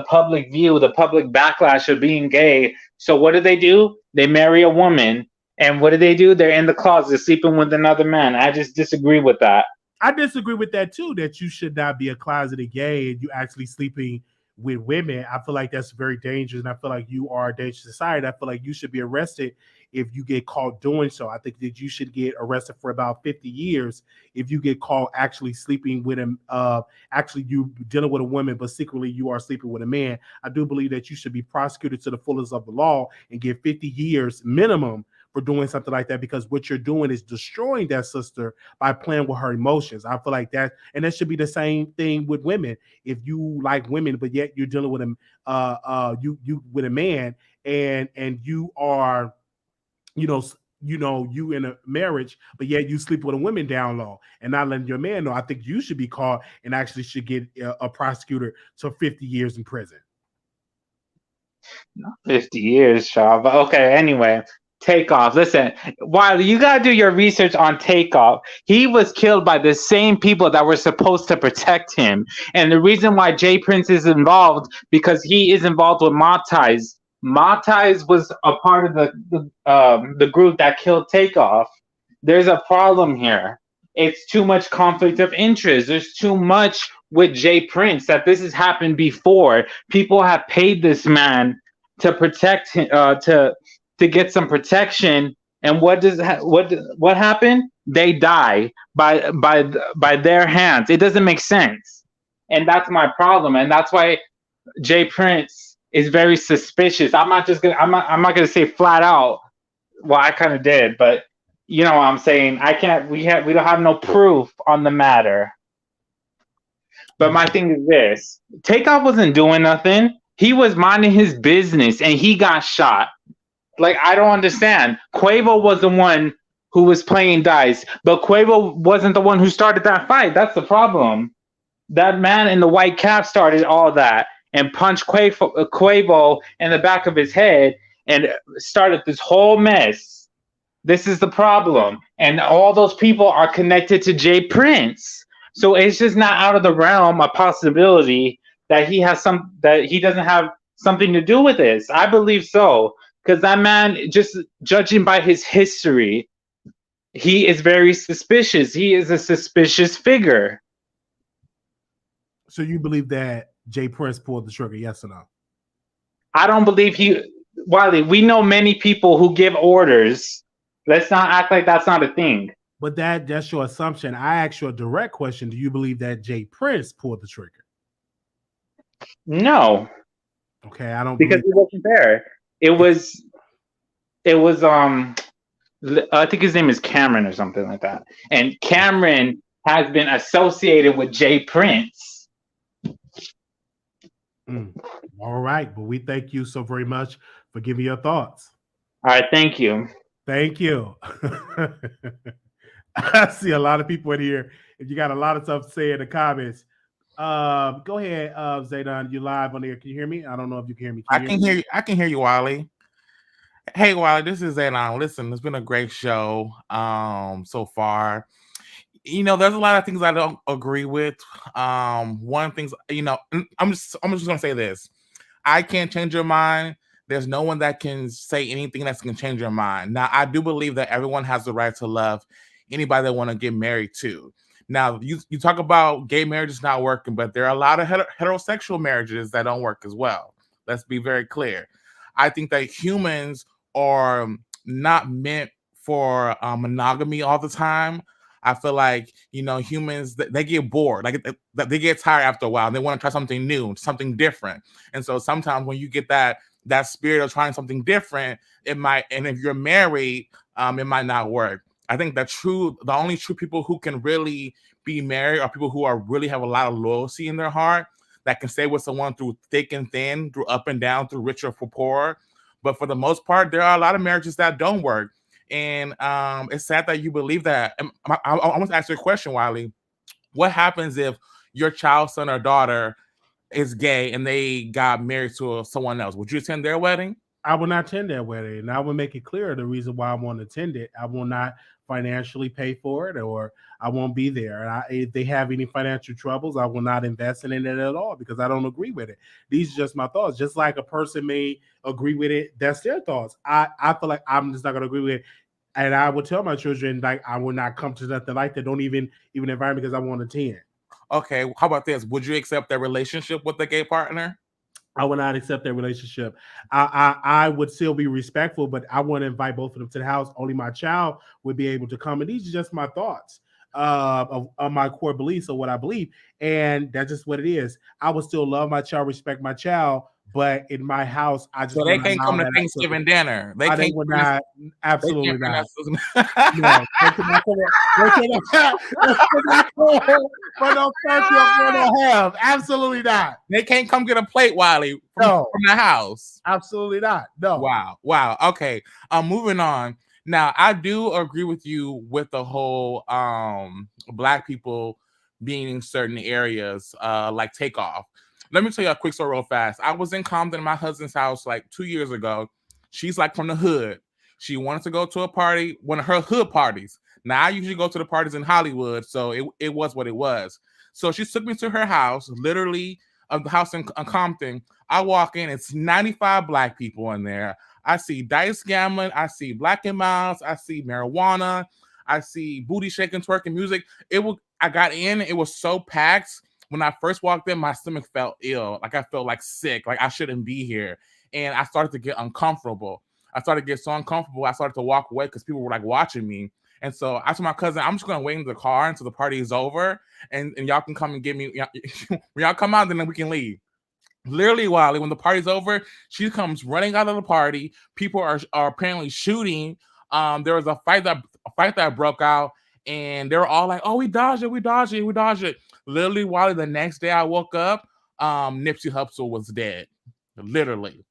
public view, the public backlash of being gay. So what do? They marry a woman, and what do? They're in the closet sleeping with another man. I just disagree with that. I disagree with that too, that you should not be a closeted gay and you actually sleeping with women. I feel like that's very dangerous, and I feel like you are a dangerous society. I feel like you should be arrested if you get caught doing so. I think that you should get arrested for about 50 years if you get caught actually sleeping with him, actually you dealing with a woman, but secretly you are sleeping with a man. I do believe that you should be prosecuted to the fullest of the law and get 50 years minimum for doing something like that, because what you're doing is destroying that sister by playing with her emotions. I feel like that, and that should be the same thing with women. If you like women, but yet you're dealing with you with a man, and you are, you know, you in a marriage, but yet you sleep with a woman down low and not letting your man know. I think you should be caught and actually should get a prosecutor to 50 years in prison. 50 years, child. But okay, anyway, Takeoff. Listen, Wiley, you gotta do your research on Takeoff. He was killed by the same people that were supposed to protect him. And the reason why Jay Prince is involved, because he is involved with Matiz. Matiz was a part of the group that killed Takeoff. There's a problem here. It's too much conflict of interest. There's too much with Jay Prince that this has happened before. People have paid this man to protect him, to get some protection, and what happened? They die by their hands. It doesn't make sense, and that's my problem, and that's why Jay Prince is very suspicious. I'm not gonna say flat out. Well, I kind of did, but you know what I'm saying. We don't have no proof on the matter. But my thing is this: Takeoff wasn't doing nothing. He was minding his business, and he got shot. Like, I don't understand. Quavo was the one who was playing dice, but Quavo wasn't the one who started that fight. That's the problem. That man in the white cap started all that and punched Quavo in the back of his head and started this whole mess. This is the problem. And all those people are connected to Jay Prince. So it's just not out of the realm of possibility that he doesn't have something to do with this. I believe so. Because that man, just judging by his history, he is very suspicious. He is a suspicious figure. So you believe that Jay Prince pulled the trigger, yes or no? I don't believe Wiley, we know many people who give orders. Let's not act like that's not a thing. But that's your assumption. I asked you a direct question. Do you believe that Jay Prince pulled the trigger? No. Okay, I don't, because he wasn't there. It was I think his name is Cameron or something like that. And Cameron has been associated with Jay Prince. All right, but we thank you so very much for giving your thoughts. All right, thank you. Thank you. I see a lot of people in here. If you got a lot of stuff to say in the comments, go ahead, Zaydan. You live on here. Can you hear me? I don't know if you can hear me. I can hear you, Wiley. Hey, Wiley, this is Zaydan. Listen, it's been a great show so far. You know, there's a lot of things I don't agree with. One thing, you know, I'm just gonna say this. I can't change your mind. There's no one that can say anything that's gonna change your mind. Now, I do believe that everyone has the right to love anybody they want to get married to. Now, you talk about gay marriages not working, but there are a lot of heterosexual marriages that don't work as well. Let's be very clear. I think that humans are not meant for monogamy all the time. I feel like, you know, humans, they get bored. Like they get tired after a while. And they want to try something new, something different. And so sometimes when you get that spirit of trying something different, it might, and if you're married, it might not work. I think the only true people who can really be married are people who really have a lot of loyalty in their heart, that can stay with someone through thick and thin, through up and down, through rich or poor. But for the most part, there are a lot of marriages that don't work. And it's sad that you believe that. I want to ask you a question, Wiley. What happens if your child, son or daughter is gay and they got married to someone else? Would you attend their wedding? I will not attend that wedding. And I will make it clear the reason why I want to attend it. I will not financially pay for it, or I won't be there. If they have any financial troubles, I will not invest in it at all because I don't agree with it. These are just my thoughts. Just like a person may agree with it, that's their thoughts. I feel like I'm just not going to agree with it. And I would tell my children, like, I will not come to nothing like that. Don't even invite me because I want to attend. Okay, how about this? Would you accept their relationship with the gay partner? I would not accept their relationship. I would still be respectful, but I want to invite both of them to the house. Only my child would be able to come. And these are just my thoughts of my core beliefs of what I believe. And that's just what it is. I would still love my child, respect my child, But in my house, I just So they wouldn't can't allow come to that activity. Thanksgiving dinner. They They can't. would not. They Absolutely can't bring not. us. No, they cannot come for no turkey or for no ham. Absolutely not. They can't come get a plate, Wiley, No. from the house. Absolutely not. No. Wow. Okay. Moving on. Now, I do agree with you with the whole black people being in certain areas, like Takeoff. Let me tell you a quick story real fast. I was in Compton at my husband's house like 2 years ago. She's like from the hood. She wanted to go to a party, one of her hood parties. Now, I usually go to the parties in Hollywood, so it was what it was. So she took me to her house, literally of the house in Compton. I walk in, it's 95 black people in there. I see dice gambling, I see black and miles, I see marijuana, I see booty shaking, twerking music. I got in, it was so packed. When I first walked in, my stomach felt ill. Like I felt like sick, like I shouldn't be here. And I started to get uncomfortable. I started to get so uncomfortable, I started to walk away because people were like watching me. And so I told my cousin, I'm just gonna wait in the car until the party is over, and y'all can come and get me. When y'all come out, then we can leave. Literally, Wiley, when the party's over, she comes running out of the party. People are apparently shooting. There was a fight that broke out, and they were all like, "Oh, we dodged it." Literally, Wiley, the next day I woke up, Nipsey Hussle was dead. Literally.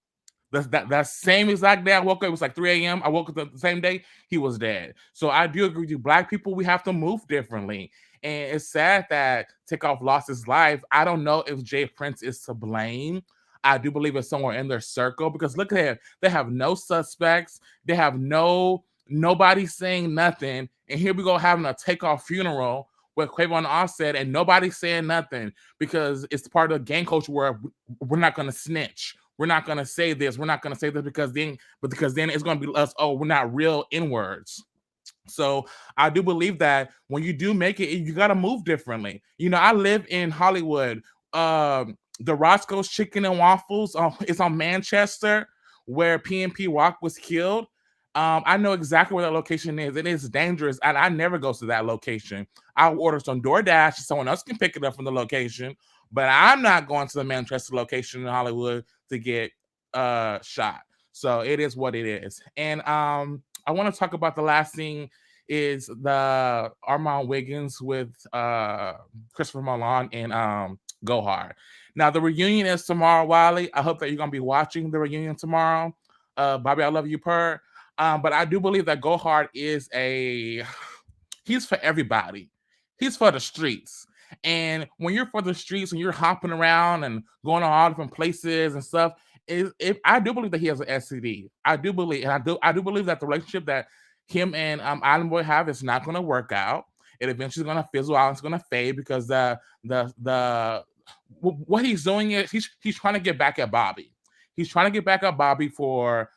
That same exact day I woke up, it was like 3 a.m. I woke up the same day, he was dead. So I do agree with you. Black people, we have to move differently. And it's sad that Takeoff lost his life. I don't know if Jay Prince is to blame. I do believe it's somewhere in their circle because look at him. They have no suspects. They have nobody saying nothing. And here we go having a Takeoff funeral with Quavo and Offset and nobody saying nothing because it's part of the gang culture where we're not going to snitch. We're not going to say this. We're not going to say this because then it's going to be us. Oh, we're not real inwards. So I do believe that when you do make it, you got to move differently. You know, I live in Hollywood. The Roscoe's Chicken and Waffles is on Manchester where PNP Rock was killed. I know exactly where that location is. It is dangerous, and I never go to that location. I'll order some DoorDash so someone else can pick it up from the location, but I'm not going to the Manchester location in Hollywood to get shot. So it is what it is. And I want to talk about the last thing is the Armon Wiggins with Christopher Milan and Go Hard. Now the reunion is tomorrow, Wiley. I hope that you're gonna be watching the reunion tomorrow. Bobby, I love you, per. But I do believe that Go Hard is he's for everybody. He's for the streets. And when you're for the streets and you're hopping around and going to all different places and stuff, I do believe that he has an STD. I do believe that the relationship that him and Island Boy have is not going to work out. It eventually going to fizzle out. It's going to fade because what he's doing is he's trying to get back at Bobby. He's trying to get back at Bobby for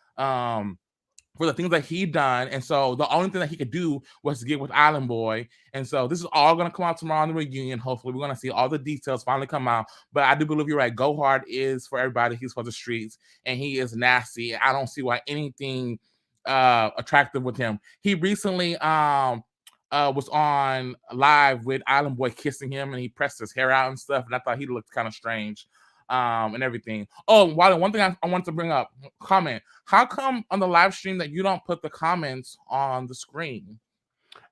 the things that he done. And so the only thing that he could do was to get with Island Boy. And so this is all going to come out tomorrow in the reunion. Hopefully we're going to see all the details finally come out. But I do believe you're right. Go Hard is for everybody. He's for the streets and he is nasty. I don't see why anything attractive with him. He recently was on live with Island Boy kissing him and he pressed his hair out and stuff. And I thought he looked kind of strange. And everything. Oh, Wiley, one thing I want to bring up, comment. How come on the live stream that you don't put the comments on the screen?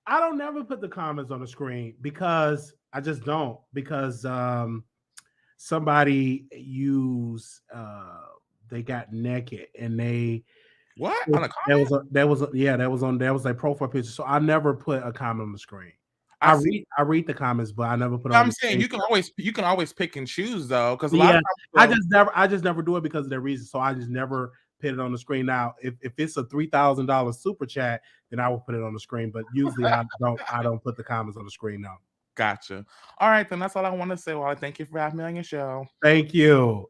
I don't never put the comments on the screen because I just don't. Because somebody they got naked and they what on the comment? That was their profile picture. So I never put a comment on the screen. I read the comments, but I never put. I'm saying you can always pick and choose though, because I just never do it because of their reasons. So I just never put it on the screen. Now, if it's a $3,000 super chat, then I will put it on the screen. But usually I don't put the comments on the screen now. Gotcha. All right, then that's all I want to say. Well, thank you for having me on your show. Thank you.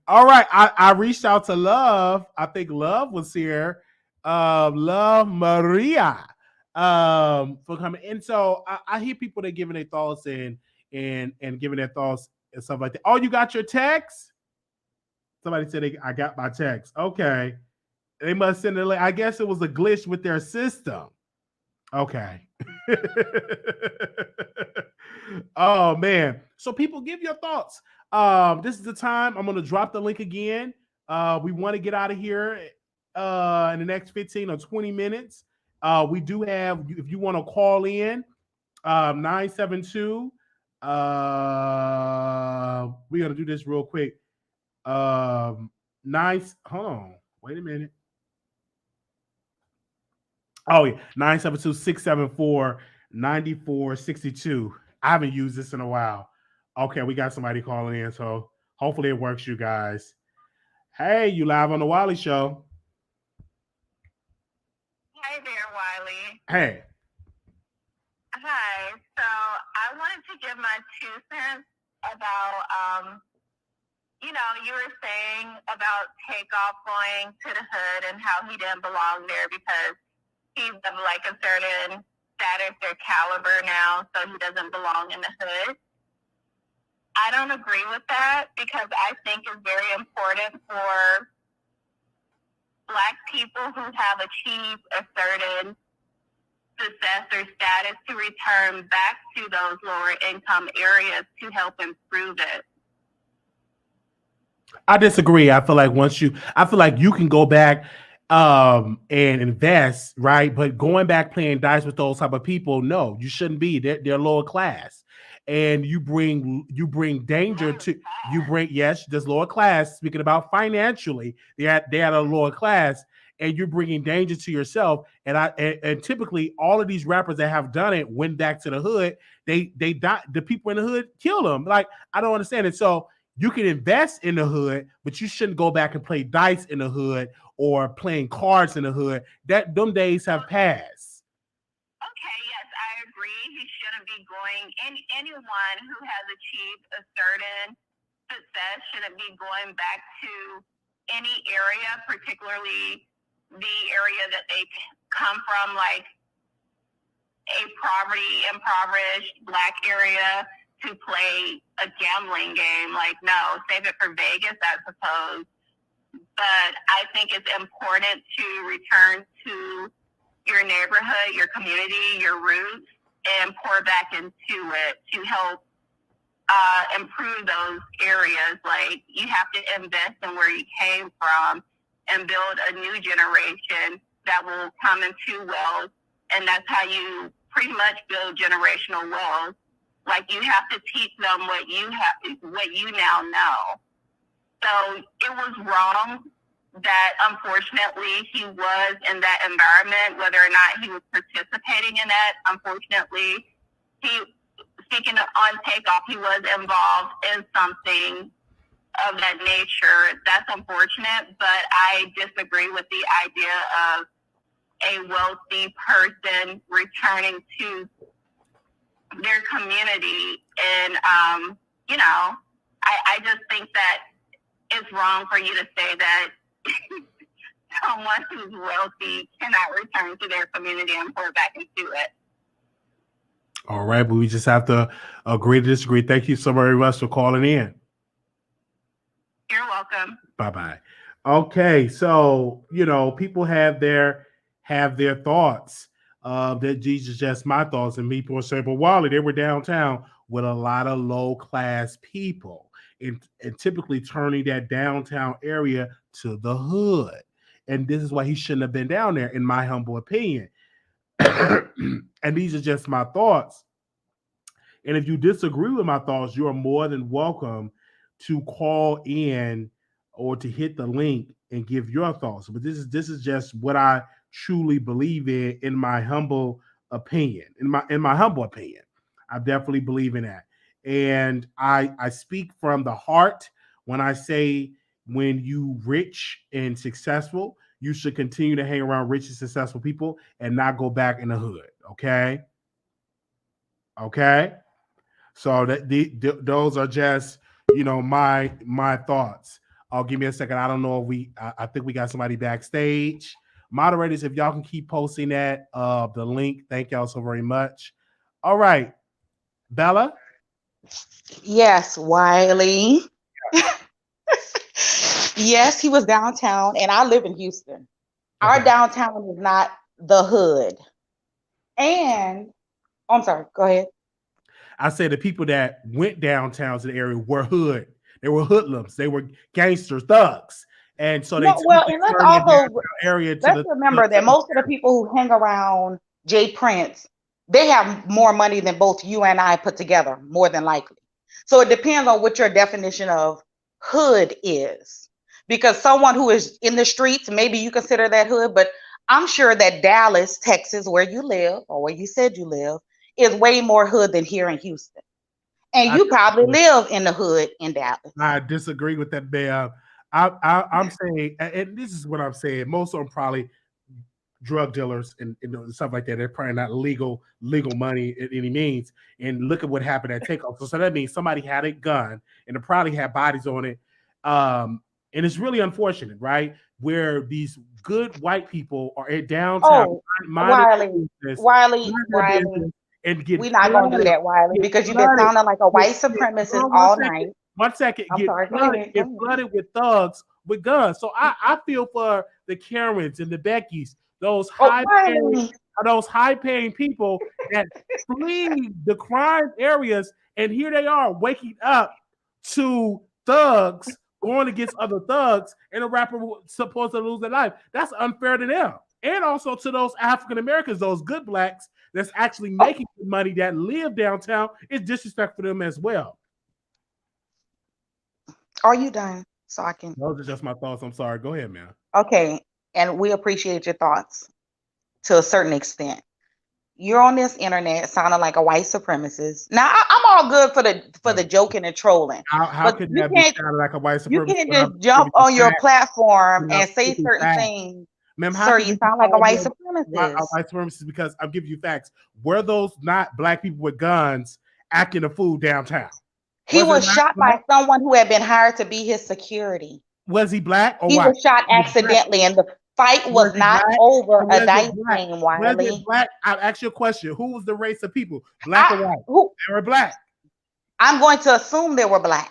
All right, I reached out to Love. I think Love was here. Love Maria. For coming. And so I hear people that giving their thoughts and giving their thoughts and stuff like that. Oh, you got your text? Somebody said I got my text. Okay. They must send it. I guess it was a glitch with their system. Okay. Oh man. So people give your thoughts. This is the time. I'm gonna drop the link again. We want to get out of here in the next 15 or 20 minutes. We do have, if you want to call in, 972. We gotta do this real quick. Nice. Hold on. Wait a minute. Oh yeah, 972-674-9462. I haven't used this in a while. Okay, we got somebody calling in, so hopefully it works, you guys. Hey, you live on the Wiley Show. Hi there, Wiley. Hey. Hi. So I wanted to give my 2 cents about, you were saying about Takeoff going to the hood and how he didn't belong there because he's of like a certain status or caliber now, so he doesn't belong in the hood. I don't agree with that because I think it's very important for Black people who have achieved a certain success or status to return back to those lower income areas to help improve it. I disagree. I feel like you can go back and invest, right? But going back playing dice with those type of people, no, you shouldn't be. They're lower class. And you bring danger to there's lower class. Speaking about financially, they had a lower class, and you're bringing danger to yourself. And typically all of these rappers that have done it went back to the hood. They died. The people in the hood killed them. Like, I don't understand it. So you can invest in the hood, but you shouldn't go back and play dice in the hood or playing cards in the hood. Them days have passed. Okay, yes, I agree. He shouldn't be going. Anyone who has achieved a certain success shouldn't be going back to any area, particularly the area that they come from, like a impoverished Black area, to play a gambling game. Like, no, save it for Vegas, I suppose. But I think it's important to return to your neighborhood, your community, your roots, and pour back into it to help improve those areas. Like, you have to invest in where you came from and build a new generation that will come into wealth. And that's how you pretty much build generational wealth. Like, you have to teach them what you now know. So it was wrong that, unfortunately, he was in that environment, whether or not he was participating in that. Unfortunately, speaking on Takeoff, he was involved in something of that nature. That's unfortunate, but I disagree with the idea of a wealthy person returning to their community. And, I just think that it's wrong for you to say that someone who's wealthy cannot return to their community and pour back into it. All right, but we just have to agree to disagree. Thank you so very much for calling in. You're welcome. Bye-bye. Okay, so, people have their thoughts. That these are just my thoughts, and people say, but Wally, they were downtown with a lot of low-class people, and typically turning that downtown area to the hood. And this is why he shouldn't have been down there, in my humble opinion. And these are just my thoughts. And if you disagree with my thoughts, you are more than welcome to call in or to hit the link and give your thoughts. But this is just what I truly believe in my humble opinion. In my humble opinion, I definitely believe in that. And I speak from the heart when I say, when you rich and successful, you should continue to hang around rich and successful people and not go back in the hood. Okay. So those are just, my thoughts. Give me a second. I don't know if I think we got somebody backstage. Moderators, if y'all can keep posting that, the link, thank y'all so very much. All right, Bella. Yes, Wiley. Yes, he was downtown, and I live in Houston. Our downtown is not the hood. And I'm sorry, go ahead. I said the people that went downtown to the area were hood. They were hoodlums. They were gangsters, thugs. And so they No, well, and let's also area to let's remember that most of the people who hang around Jay Prince, they have more money than both you and I put together, more than likely. So it depends on what your definition of hood is. Because someone who is in the streets, maybe you consider that hood, but I'm sure that Dallas, Texas, where you live, or where you said you live, is way more hood than here in Houston. And you probably live in the hood in Dallas. I disagree with that, man. I'm saying, and this is what I'm saying, most of them probably drug dealers and stuff like that. They're probably not legal money in any means. And look at what happened at Takeoff. So that means somebody had a gun and it probably had bodies on it. And it's really unfortunate, right? Where these good white people are at downtown. Wiley. And get we're not going to do that, Wiley, because you've been sounding like a white supremacist all night. 1 second. Get flooded with thugs with guns. So I feel for the Karens and the Beckys, those high-paying people that flee the crime areas, and here they are waking up to thugs going against other thugs, and a rapper supposed to lose their life. That's unfair to them. And also to those African Americans, those good blacks that's actually making the money that live downtown, is disrespect for them as well. Are you done? So I can. Those are just my thoughts. I'm sorry. Go ahead, man. Okay. And we appreciate your thoughts to a certain extent. You're on this internet sounding like a white supremacist. Now I'm all good for the joking and trolling. How can that be sounding like a white supremacist? You can't just jump on your platform and say certain things. Ma'am, sir, you sound like a white supremacist. A white supremacist because I'm giving you facts. Were those not black people with guns acting a fool downtown? He was shot by someone who had been hired to be his security. Was he black or white? He was shot accidentally, and the fight was not over a dice game, Wiley. Was it black? I'll ask you a question. Who was the race of people? Black or white? They were black. I'm going to assume they were black.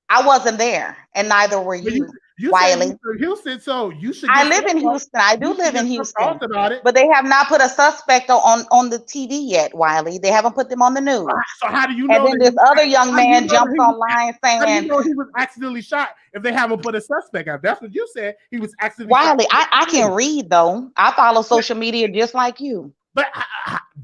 I wasn't there, and neither were you. Wiley. Houston, so you should. I live in Houston. I do live in Houston. But they have not put a suspect on the TV yet, Wiley. They haven't put them on the news. So how do you know? And then this other young man jumps online saying, "How do you know he was accidentally shot if they haven't put a suspect out?" That's what you said. He was accidentally. Wiley, I can read though. I follow social media just like you. But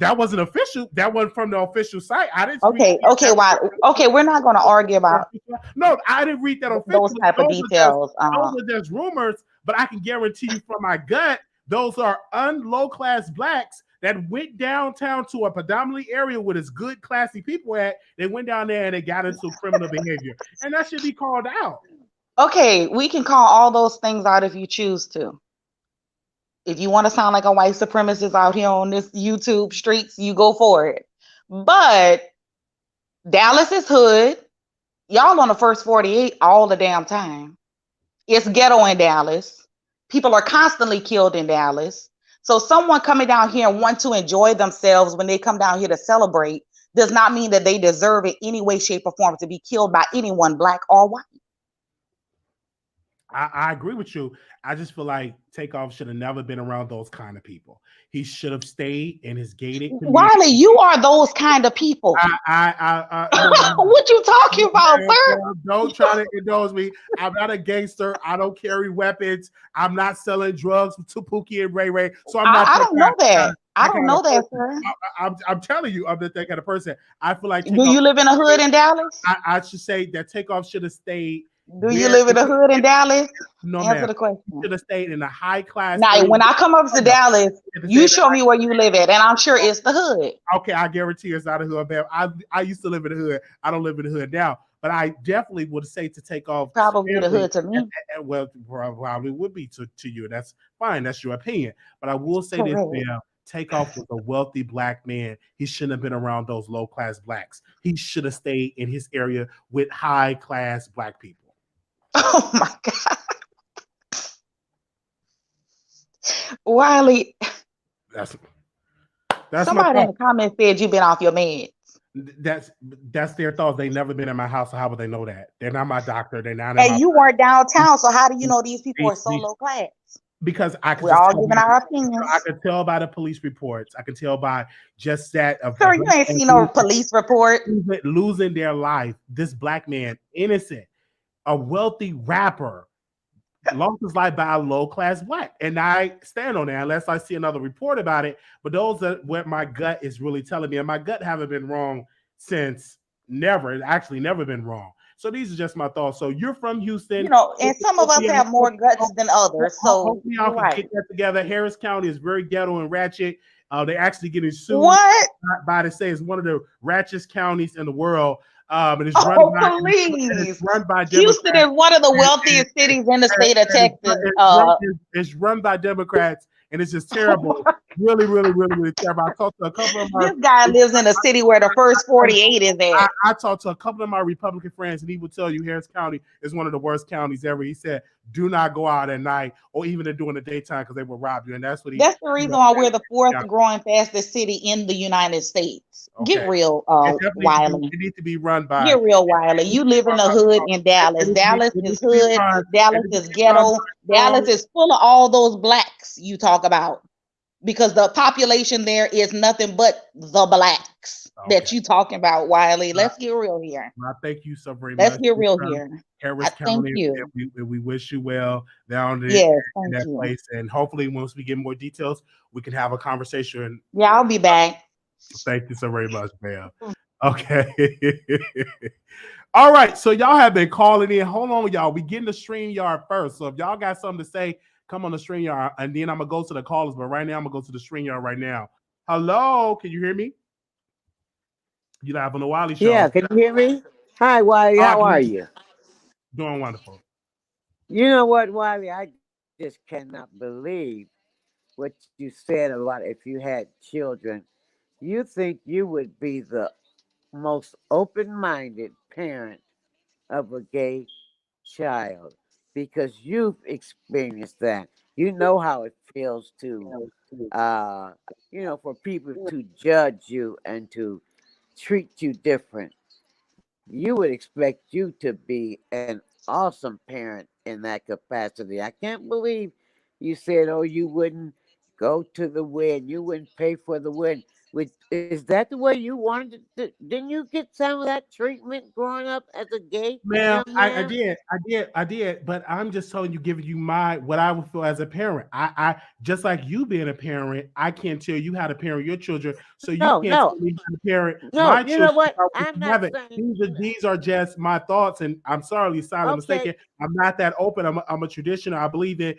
that wasn't official. That wasn't from the official site. I didn't. Okay, Wiley. Okay, we're not going to argue about. No, I didn't read that official. Those type of details. Those are just rumors, but I can guarantee you from my gut, those are low-class blacks that went downtown to a predominantly area where there's good, classy people at. They went down there and they got into criminal behavior, and that should be called out. Okay, we can call all those things out if you choose to. If you want to sound like a white supremacist out here on this YouTube streets, you go for it. But Dallas is hood. Y'all on the first 48 all the damn time. It's ghetto in Dallas. People are constantly killed in Dallas. So someone coming down here and want to enjoy themselves when they come down here to celebrate does not mean that they deserve in any way, shape, or form to be killed by anyone, black or white. I agree with you. I just feel like Takeoff should have never been around those kind of people. He should have stayed in his gated community. Wiley, you are those kind of people. What you talking about, sir? Don't try to indulge me. I'm not a gangster. I don't carry weapons. I'm not selling drugs to Pookie and Ray Ray. So I'm not. I don't know that. I don't know that, sir. I'm telling you, I'm not that kind of person. I feel like. Do you live in a hood in Dallas? I should say that Takeoff should have stayed. Do you live in a hood in Dallas? No, Answer the question. Should have stayed in a high class. Now, when I come up to Dallas, you show me where you live at, and I'm sure it's the hood. Okay, I guarantee it's not a hood. I used to live in the hood. I don't live in the hood now, but I definitely would say to Takeoff. Probably the hood to me. Well, probably would be to you. That's fine. That's your opinion. But I will say this, man. Takeoff was a wealthy black man. He shouldn't have been around those low-class blacks. He should have stayed in his area with high-class black people. Oh my God. Wiley. That's somebody in the comments said you've been off your meds. That's their thoughts. They never been in my house, so how would they know that? They're not my doctor. They're not. And you weren't downtown, so how do you know these people are so low class? because I can We're just all tell giving by, our opinions. I can tell by the police reports. I can tell by just that of Sir, you ain't seen no police report. losing their life. This black man, innocent, a wealthy rapper, lost his life by a low-class black. And I stand on that unless I see another report about it. But those are what my gut is really telling me. And my gut haven't been wrong since never. It's actually never been wrong. So these are just my thoughts. So you're from Houston. You know, and some of us have more guts than others. So hopefully y'all you're can right. get that together. Harris County is very ghetto and ratchet. They're actually getting sued What? by the say it's one of the ratchetest counties in the world. And it's run Oh, by please. it's run by Houston Democrats. is one of the wealthiest cities in the state of Texas. It's run by Democrats, and it's just terrible. Really, really, really, really terrible. I talked to a couple of This guy lives in a city where the first 48 is at. I talked to a couple of my Republican friends, and he would tell you Harris County is one of the worst counties ever. He said, "Do not go out at night or even during the daytime because they will rob you." And that's what he. That's the reason why we're the fourth growing fastest city in the United States. Okay. Get real, Wiley. It needs to be run by. Get real, Wiley. You live in the hood in Dallas. Dallas is hood. Dallas is ghetto. Dallas is full of all those blacks you talk about. Because the population there is nothing but the blacks that you talking about, Wiley. Let's get real here. I thank you so very much. Let's get real here. Harris County, you. We wish you well down there in that place. And hopefully once we get more details, we can have a conversation. Yeah, I'll be back. Thank you so very much, ma'am. Okay. All right. So y'all have been calling in. Hold on, y'all. We get in the StreamYard first. So if y'all got something to say, come on the StreamYard, and then I'm gonna go to the callers. But right now, I'm gonna go to the StreamYard right now. Hello, can you hear me? You live on the Wiley Show. Yeah, can you hear me? Hi, Wiley. How are you? Doing wonderful. You know what, Wiley? I just cannot believe what you said about if you had children. You think you would be the most open-minded parent of a gay child because you've experienced that. You know how it feels to, for people to judge you and to treat you different. You would expect you to be an awesome parent in that capacity. I can't believe you said, oh, you wouldn't go to the wedding, you wouldn't pay for the wedding. Is that the way you wanted to? Didn't you get some of that treatment growing up as a gay? Ma'am, I did. But I'm just telling you, giving you what I would feel as a parent. I just like you being a parent, I can't tell you how to parent your children. So you can't tell me how to parent my children. You know what? I'm not saying these are just my thoughts, and I'm sorry, silent mistaken. I'm not that open. I'm a traditional. I believe in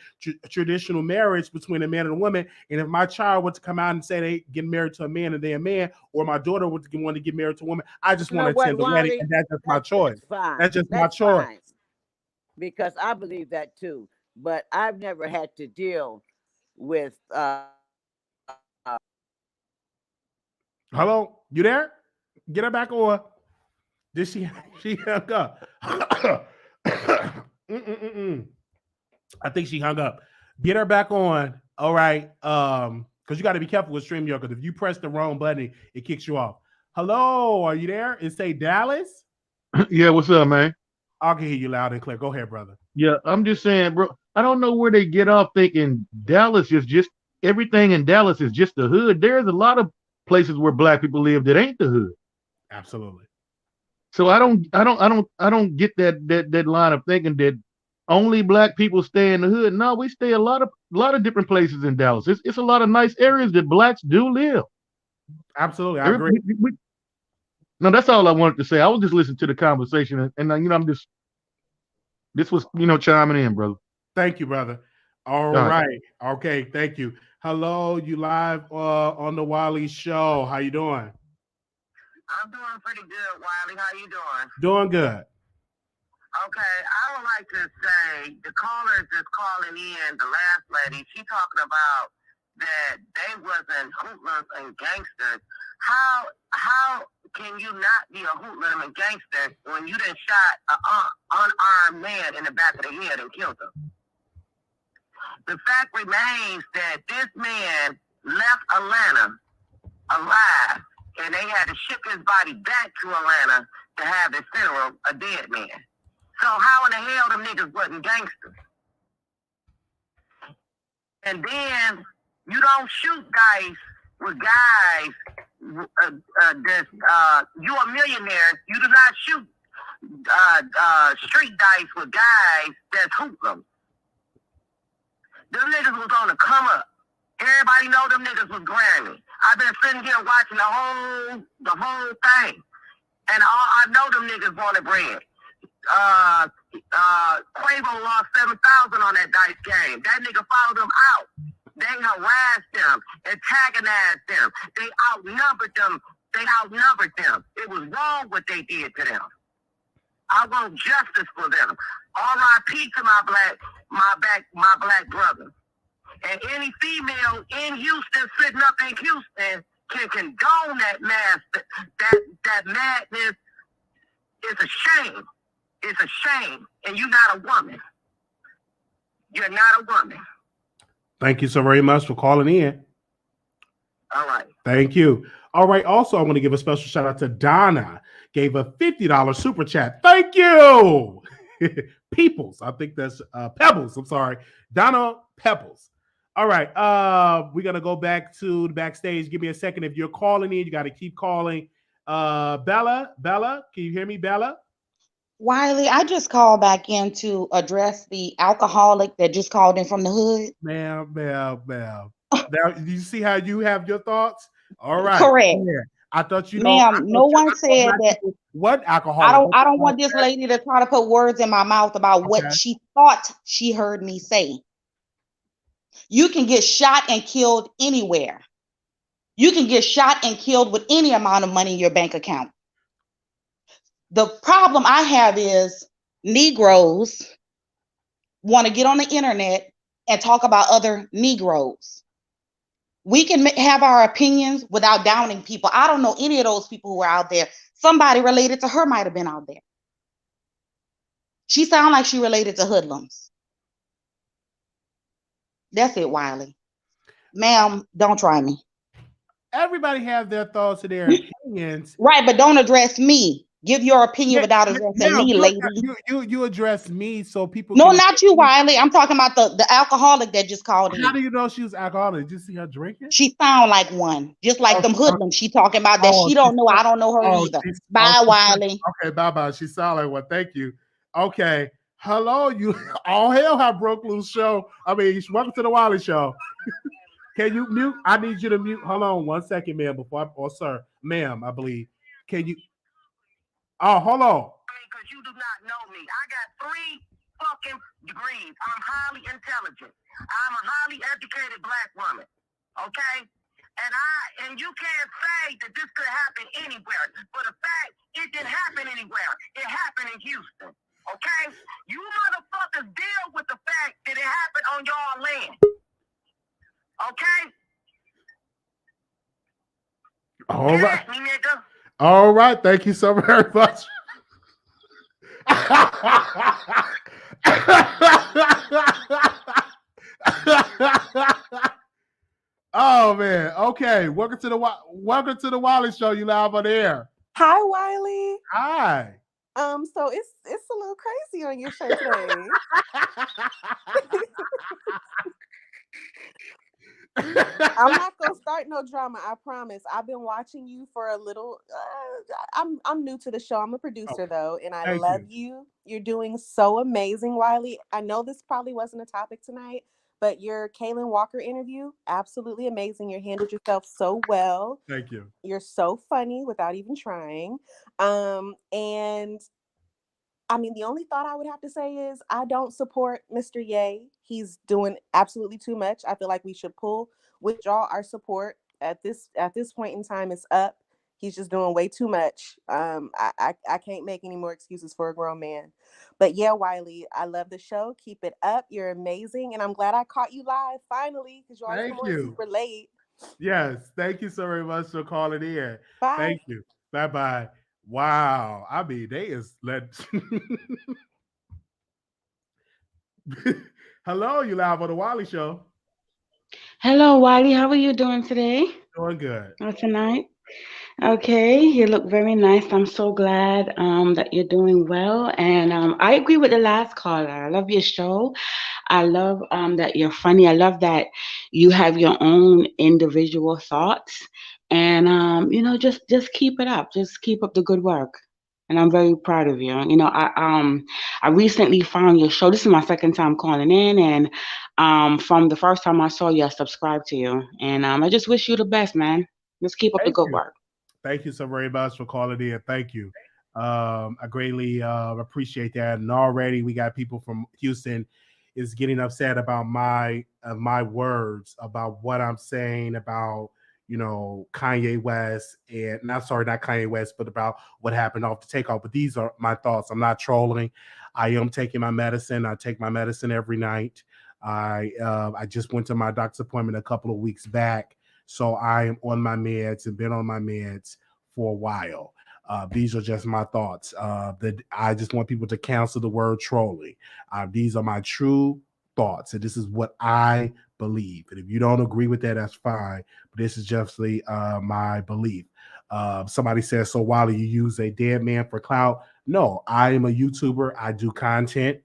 traditional marriage between a man and a woman. And if my child were to come out and say they get married to a man and they're a man, or my daughter would want to get married to a woman, I just want to attend the wedding, and that's just my choice. That's just my choice. Fine. Because I believe that too. But I've never had to deal with. Hello, you there? Get her back on. Did she hung up? I think she hung up. Get her back on. All right. Because you got to be careful with StreamYard, because if you press the wrong button, it kicks you off. Hello, are you there? It say Dallas? Yeah, what's up, man? I can hear you loud and clear. Go ahead, brother. Yeah, I'm just saying, bro. I don't know where they get off thinking Dallas is just everything in Dallas is just the hood. There's a lot of places where black people live that ain't the hood. Absolutely. So I don't get that line of thinking that only black people stay in the hood. No, we stay a lot of different places in Dallas. It's a lot of nice areas that blacks do live. Absolutely, I agree. No, that's all I wanted to say. I was just listening to the conversation, and I'm just this was chiming in, brother. Thank you, brother. All right. Okay, thank you. Hello, you live on the Wiley Show. How you doing? I'm doing pretty good, Wiley. How you doing? Doing good. Okay, I would like to say the callers that's calling in, the last lady, she talking about that they wasn't hoodlums and gangsters. How can you not be a hoodlum and gangster when you done shot an unarmed man in the back of the head and killed him? The fact remains that this man left Atlanta alive, and they had to ship his body back to Atlanta to have his funeral, a dead man. So how in the hell them niggas wasn't gangsters? And then you don't shoot dice with guys you a millionaire. You do not shoot street dice with guys that's hoodlums. Them niggas was on the come up. Everybody know them niggas was Grammy. I've been sitting here watching the whole thing. And I know them niggas wanted bread. Quavo lost 7,000 on that dice game. That nigga followed them out. They harassed them, antagonized them. They outnumbered them. It was wrong what they did to them. I want justice for them. R.I.P. to my black brother. And any female in Houston sitting up in Houston can condone that madness. It's a shame. It's a shame. And you're not a woman. You're not a woman. Thank you so very much for calling in. All right. Thank you. All right. Also, I want to give a special shout out to Donna. Gave a $50 super chat. Thank you. Peoples. I think that's Pebbles. I'm sorry. Donna Pebbles. All right. We're going to go back to the backstage. Give me a second. If you're calling in, you got to keep calling. Bella, can you hear me, Bella? Wiley, I just called back in to address the alcoholic that just called in from the hood. Ma'am. Now, you see how you have your thoughts? All right. Correct. Yeah. I thought you Ma'am, no one said that. What alcohol? I don't want this lady to try to put words in my mouth about what she thought she heard me say. You can get shot and killed anywhere. You can get shot and killed with any amount of money in your bank account. The problem I have is Negroes want to get on the internet and talk about other Negroes. We can have our opinions without downing people. I don't know any of those people who are out there. Somebody related to her might have been out there. She sounds like she related to hoodlums. That's it, Wiley. Ma'am, don't try me. Everybody have their thoughts and their opinions. Right, but don't address me. Give your opinion without addressing me, lady. You address me so people. No, not you, Wiley. I'm talking about the alcoholic that just called in. How do you know she was alcoholic? Did you see her drinking? She sound like one, just like them hoodlums. She talking about that. She don't know. I don't know her either. Bye, Wiley. Okay, bye. She sound like one. Thank you. Okay. Hello, you. All hell have broke loose show. I mean, welcome to the Wiley Show. Can you mute? I need you to mute. Hold on 1 second, ma'am. Sir, ma'am, I believe. Can you? Oh, hold on. Because you do not know me. I got 3 fucking degrees. I'm highly intelligent. I'm a highly educated black woman. Okay? And you can't say that this could happen anywhere. For the fact it didn't happen anywhere. It happened in Houston. Okay? You motherfuckers deal with the fact that it happened on your land. Okay? All right. Me, nigga. All right. Thank you so very much. Oh man. Okay. Welcome to the Wiley Show. You live on the air. Hi, Wiley. Hi. So it's a little crazy on your show today. I'm not gonna start no drama, I promise. I've been watching you for a little. I'm new to the show. I'm a producer though, and I love you. You're doing so amazing, Wiley. I know this probably wasn't a topic tonight, but your Kaylin Walker interview, absolutely amazing. You handled yourself so well. Thank you. You're so funny without even trying. And I mean, the only thought I would have to say is I don't support Mr. Ye. He's doing absolutely too much. I feel like we should withdraw our support at this point in time. It's up. He's just doing way too much. I can't make any more excuses for a grown man. But yeah, Wiley, I love the show. Keep it up. You're amazing. And I'm glad I caught you live finally, because you always come on super late. Yes. Thank you so very much for calling in. Bye. Thank you. Bye-bye. Wow. I mean, they is let. Hello, you live on the Wiley Show. Hello, Wiley. How are you doing today? Doing good. Or tonight? Okay, you look very nice. I'm so glad that you're doing well. And I agree with the last caller. I love your show. I love that you're funny. I love that you have your own individual thoughts. And just keep it up. Just keep up the good work. And I'm very proud of you. I recently found your show. This is my second time calling in, and from the first time I saw you, I subscribed to you. And I just wish you the best, man. Just keep up the Thank good you. work. Thank you so very much for calling in. Thank you. I greatly appreciate that. And already we got people from Houston is getting upset about my words about what I'm saying about Kanye West and not sorry not Kanye West but about what happened off the Takeoff. But these are my thoughts. I'm not trolling. I am taking my medicine. I take my medicine every night. I just went to my doctor's appointment a couple of weeks back. So I am on my meds and been on my meds for a while. These are just my thoughts. That I just want people to cancel the word trolling. These are my true thoughts, and this is what I believe. And if you don't agree with that, that's fine. But this is just my belief. Somebody says, "So Wiley, you use a dead man for clout?" No, I am a YouTuber. I do content.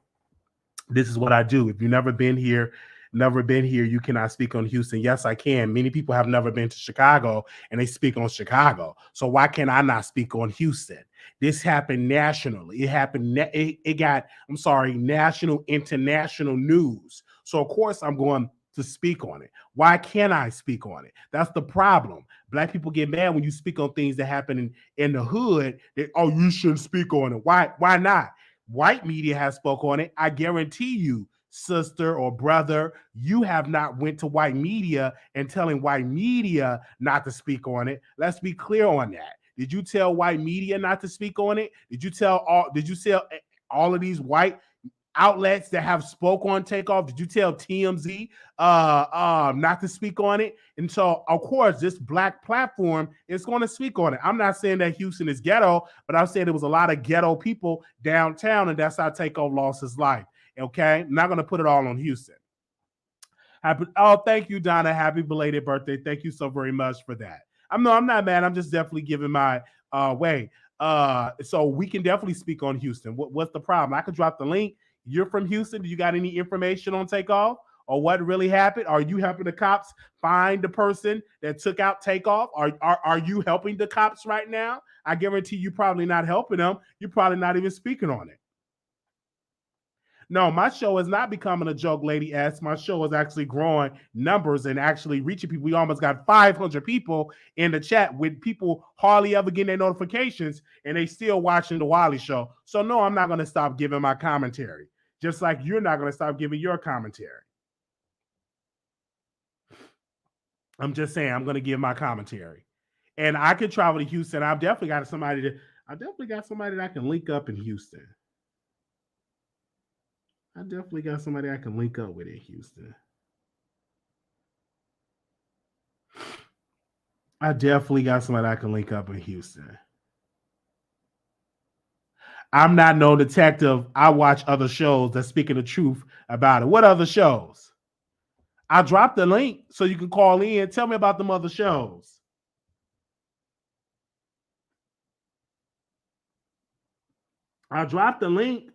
This is what I do. If you've never been here, you cannot speak on Houston. Yes, I can. Many people have never been to Chicago and they speak on Chicago. So why can I not speak on Houston? This happened nationally. It happened. It got, I'm sorry, national, international news. So of course I'm going to speak on it. Why can't I speak on it? That's the problem. Black people get mad when you speak on things that happen in the hood. That, oh, you shouldn't speak on it. Why not? White media has spoke on it. I guarantee you, sister or brother, you have not went to white media and telling white media not to speak on it. Let's be clear on that. Did you tell white media not to speak on it? Did you tell all of these white outlets that have spoke on Takeoff? Did you tell TMZ not to speak on it? And so, of course, this black platform is going to speak on it. I'm not saying that Houston is ghetto, but I'm saying there was a lot of ghetto people downtown, and that's how Takeoff lost his life. Okay, I'm not going to put it all on Houston. Thank you, Donna. Happy belated birthday. Thank you so very much for that. I'm not mad. I'm just definitely giving my way. So we can definitely speak on Houston. What's the problem? I could drop the link. You're from Houston. Do you got any information on Takeoff or what really happened? Are you helping the cops find the person that took out Takeoff? Are you helping the cops right now? I guarantee you probably not helping them. You're probably not even speaking on it. No, my show is not becoming a joke, Lady S. My show is actually growing numbers and actually reaching people. We almost got 500 people in the chat with people hardly ever getting their notifications and they still watching the Wiley Show. So no, I'm not going to stop giving my commentary. Just like you're not going to stop giving your commentary. I'm just saying I'm going to give my commentary. And I could travel to Houston. I've definitely got somebody that I can link up in Houston. I definitely got somebody I can link up with in Houston. I definitely got somebody I can link up in Houston. I'm not no detective. I watch other shows that's speaking the truth about it. What other shows? I dropped the link so you can call in. Tell me about them other shows. I dropped the link.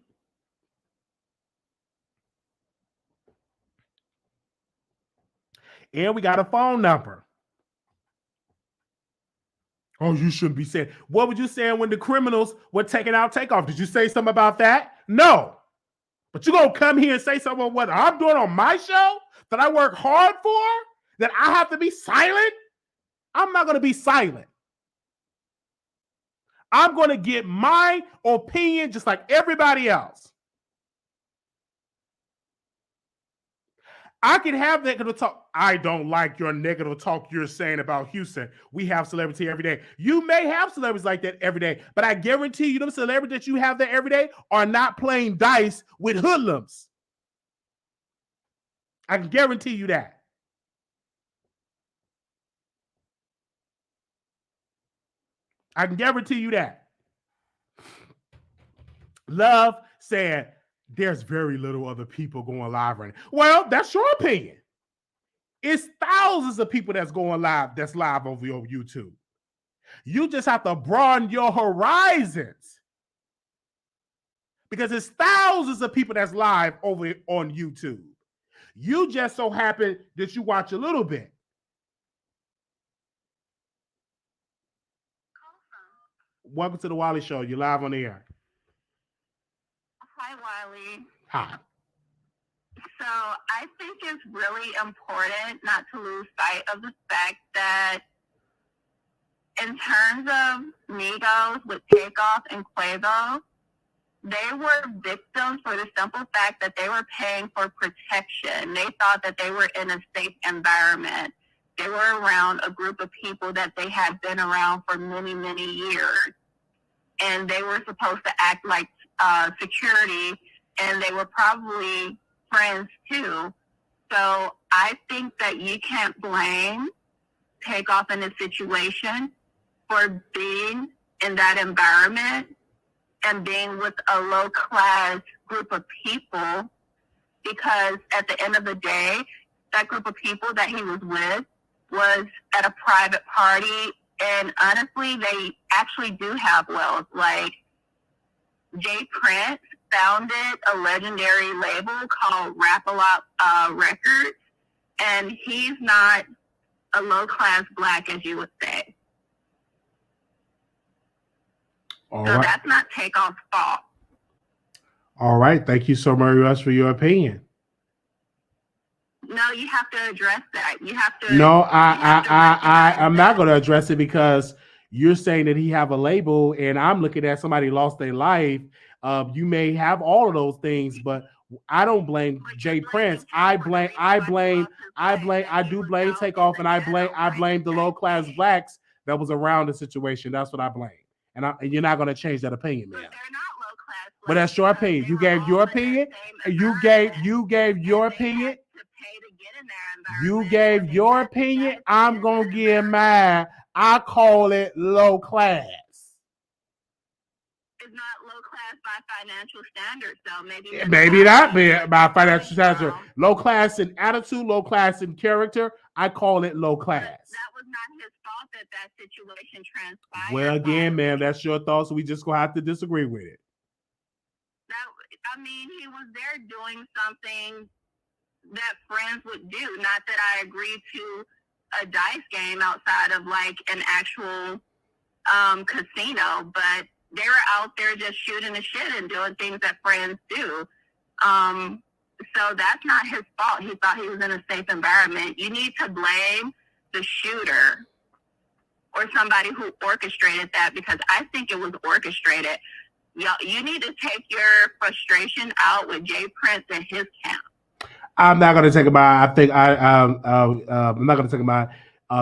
And we got a phone number. Oh, you shouldn't be saying. What were you saying when the criminals were taking out Takeoff? Did you say something about that? No. But you gonna come here and say something about what I'm doing on my show that I work hard for? That I have to be silent? I'm not gonna be silent. I'm gonna get my opinion just like everybody else. I can have negative talk. I don't like your negative talk you're saying about Houston. We have celebrity every day. You may have celebrities like that every day, but I guarantee you, them celebrities that you have there every day are not playing dice with hoodlums. I can guarantee you that. I can guarantee you that. Love said, there's very little other people going live right now. Well, that's your opinion. It's thousands of people that's going live, that's live over your YouTube. You just have to broaden your horizons. Because there's thousands of people that's live over on YouTube. You just so happen that you watch a little bit. Welcome to the Wiley Show. You're live on the air. Hi, Wiley. Hi. So I think it's really important not to lose sight of the fact that in terms of Migos with Takeoff and Quavo, they were victims for the simple fact that they were paying for protection. They thought that they were in a safe environment. They were around a group of people that they had been around for many, many years. And they were supposed to act like security, and they were probably friends too. So I think that you can't blame Takeoff in this situation for being in that environment and being with a low-class group of people, because at the end of the day, that group of people that he was with was at a private party, and honestly, they actually do have wealth. Like, Jay Prince founded a legendary label called Rap-A-Lot Records, and he's not a low-class black, as you would say. All So right. that's not Takeoff's fault. All right. Thank you so very much for your opinion. No, you have to address that. You have to. No, I'm not going to address it because you're saying that he have a label, and I'm looking at somebody lost their life. You may have all of those things, but I don't blame Jay Prince. I do blame Takeoff, and I blame the low class blacks that was around the situation. That's what I blame. And you're not going to change that opinion, man. They're not low class. But that's your opinion. You gave your opinion. You gave your opinion. You gave your opinion. I'm gonna give mine. I call it low class. It's not low class by financial standards, though. Maybe not by financial standards. Low class in attitude, low class in character. I call it low class. That was not his fault that situation transpired. Well, again, man, that's your thoughts. So we just gonna have to disagree with it. He was there doing something that friends would do. Not that I agree to a dice game outside of like an actual casino, but they were out there just shooting the shit and doing things that friends do. So that's not his fault. He thought he was in a safe environment. You need to blame the shooter or somebody who orchestrated that, because I think it was orchestrated. You need to take your frustration out with Jay Prince and his camp. I'm not gonna take it by. I think I'm not gonna take my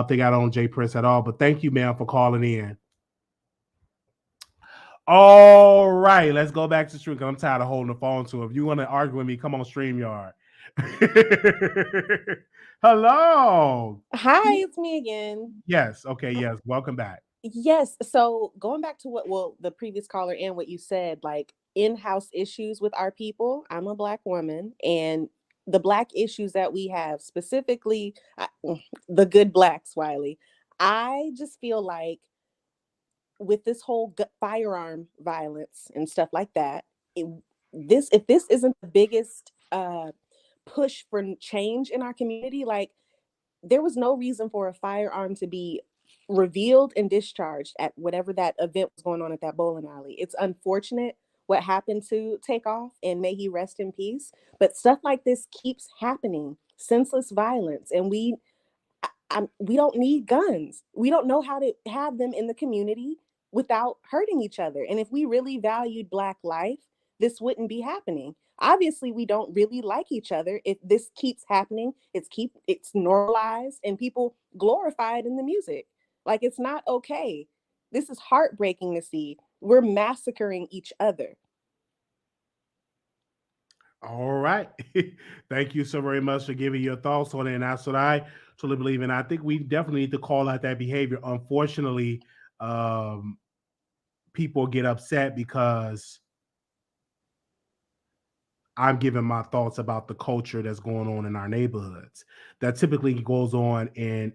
thing out on Jay Prince at all. But thank you, man, for calling in. All right, let's go back to stream. I'm tired of holding the phone to him. If you want to argue with me, come on StreamYard. Hello. Hi, it's me again. Yes. Okay. Yes. Welcome back. Yes. So going back to the previous caller and what you said, like in-house issues with our people. I'm a Black woman, and the Black issues that we have, specifically the good Blacks, Wiley, I just feel like with this whole firearm violence and stuff like that, if this isn't the biggest push for change in our community, like there was no reason for a firearm to be revealed and discharged at whatever that event was going on at that bowling alley. It's unfortunate what happened to Takeoff, and may he rest in peace. But stuff like this keeps happening, senseless violence, and we don't need guns. We don't know how to have them in the community without hurting each other. And if we really valued Black life, this wouldn't be happening. Obviously, we don't really like each other. If this keeps happening, it's normalized and people glorify it in the music. Like, it's not okay. This is heartbreaking to see. We're massacring each other. All right. Thank you so very much for giving your thoughts on it. And that's what I truly believe in. I think we definitely need to call out that behavior. Unfortunately, people get upset because I'm giving my thoughts about the culture that's going on in our neighborhoods that typically goes on in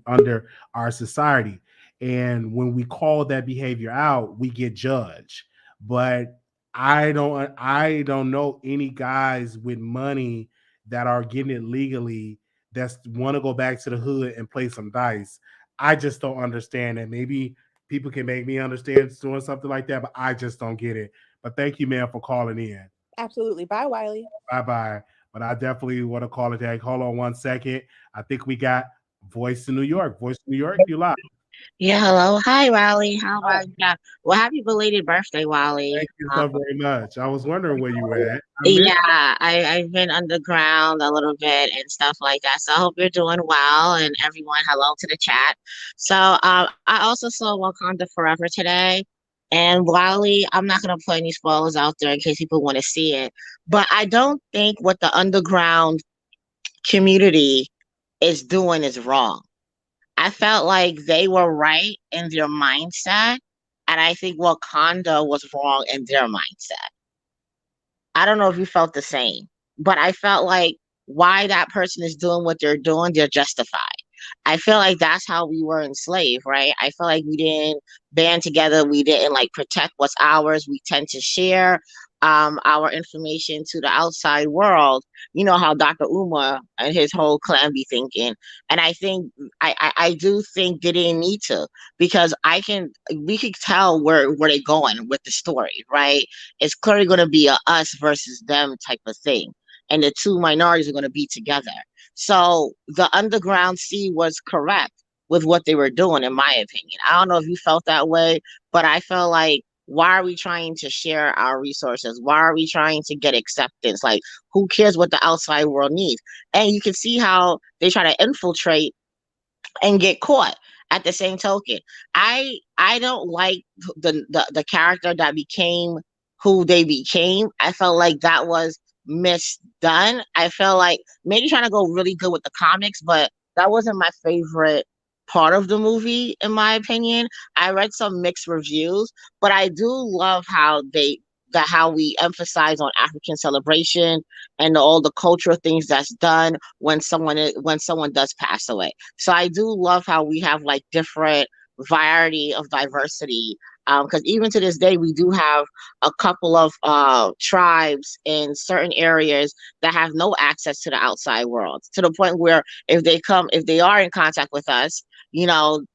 under our society. And when we call that behavior out, we get judged. But I don't know any guys with money that are getting it legally that want to go back to the hood and play some dice. I just don't understand it. Maybe people can make me understand doing something like that, but I just don't get it. But thank you, man, for calling in. Absolutely. Bye, Wiley. Bye bye. But I definitely want to call it that. Hold on 1 second. I think we got Voice in New York. Voice in New York, you live. Yeah, hello. Hi, Wally. How are you? Yeah. Well, happy belated birthday, Wally. Thank you so very much. I was wondering where you were at. Yeah, I've been underground a little bit and stuff like that. So I hope you're doing well. And everyone, hello to the chat. So I also saw Wakanda Forever today. And Wally, I'm not going to put any spoilers out there in case people want to see it. But I don't think what the underground community is doing is wrong. I felt like they were right in their mindset, and I think Wakanda was wrong in their mindset. I don't know if you felt the same, but I felt like why that person is doing what they're doing, they're justified. I feel like that's how we were enslaved, right? I feel like we didn't band together. We didn't like protect what's ours. We tend to share our information to the outside world. You know how Dr. Umar and his whole clan be thinking. And I think I do think they didn't need to, because we could tell where they're going with the story, right? It's clearly gonna be a us versus them type of thing. And the two minorities are gonna be together. So the underground sea was correct with what they were doing, in my opinion. I don't know if you felt that way, but I felt like, why are we trying to share our resources? Why are we trying to get acceptance? Like, who cares what the outside world needs? And you can see how they try to infiltrate and get caught. At the same token, I don't like the character that became who they became. I felt like that was misdone. I felt like maybe trying to go really good with the comics, but that wasn't my favorite part of the movie, in my opinion. I read some mixed reviews, but I do love how we emphasize on African celebration and all the cultural things that's done when someone does pass away. So I do love how we have like different variety of diversity. Because even to this day, we do have a couple of tribes in certain areas that have no access to the outside world, to the point where if they are in contact with us,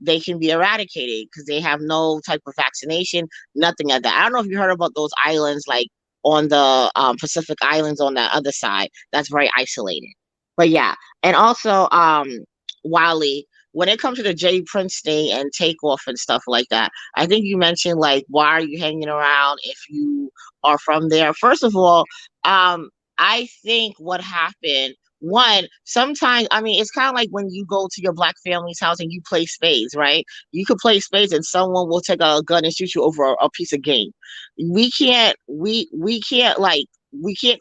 they can be eradicated because they have no type of vaccination, nothing like that. I don't know if you heard about those islands, like on the Pacific Islands on the other side. That's very isolated. But yeah, and also Wiley, when it comes to the Jay Prince thing and Takeoff and stuff like that, I think you mentioned like, why are you hanging around if you are from there? First of all, I think what happened. One, sometimes, I mean, it's kind of like when you go to your black family's house and you play spades, right? You could play spades and someone will take a gun and shoot you over a piece of game. We can't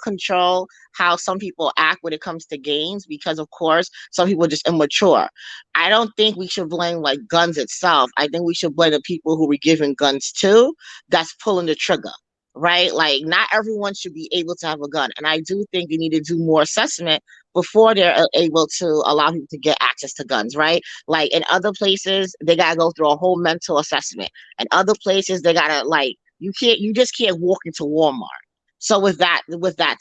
control how some people act when it comes to games, because of course some people are just immature. I don't think we should blame like guns itself. I think we should blame the people who we're giving guns to that's pulling the trigger. Right? Like, not everyone should be able to have a gun. And I do think they need to do more assessment before they're able to allow people to get access to guns, right? Like in other places, they gotta go through a whole mental assessment. And other places, they gotta like, you just can't walk into Walmart. So with that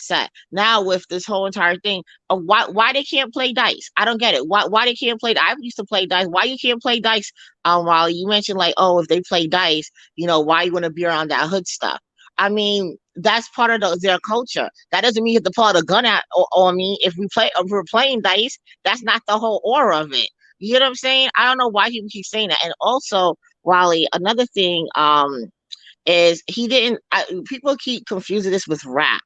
said, now with this whole entire thing, why they can't play dice? I don't get it. Why they can't play? I used to play dice. Why you can't play dice? While you mentioned like, oh, if they play dice, why you want to be around that hood stuff? I mean, that's part of their culture. That doesn't mean you have to pull out a gun on me. If we're playing dice, that's not the whole aura of it. You know what I'm saying? I don't know why people keep saying that. And also, Wally, another thing is people keep confusing this with rap.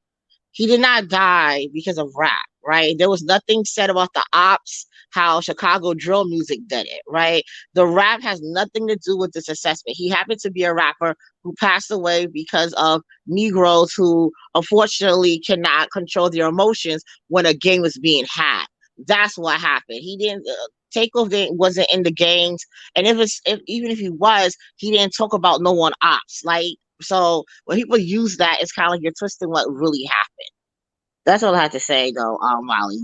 He did not die because of rap, right? There was nothing said about the ops, how Chicago drill music did it, right? The rap has nothing to do with this assessment. He happened to be a rapper who passed away because of Negroes who unfortunately cannot control their emotions when a game was being had. That's what happened. He didn't Takeoff wasn't in the games, and even if he was, he didn't talk about no one ops. Like, so when people use that, it's kind of like you're twisting what really happened. That's all I have to say, though, Molly.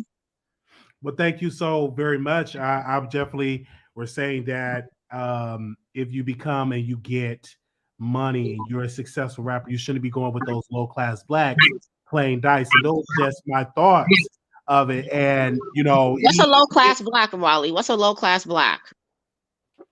Well, thank you so very much. I definitely were saying that if you become and you get money and you're a successful rapper, you shouldn't be going with those low class blacks playing dice. And those are just my thoughts of it. And What's a low class black, Wally? What's a low class black?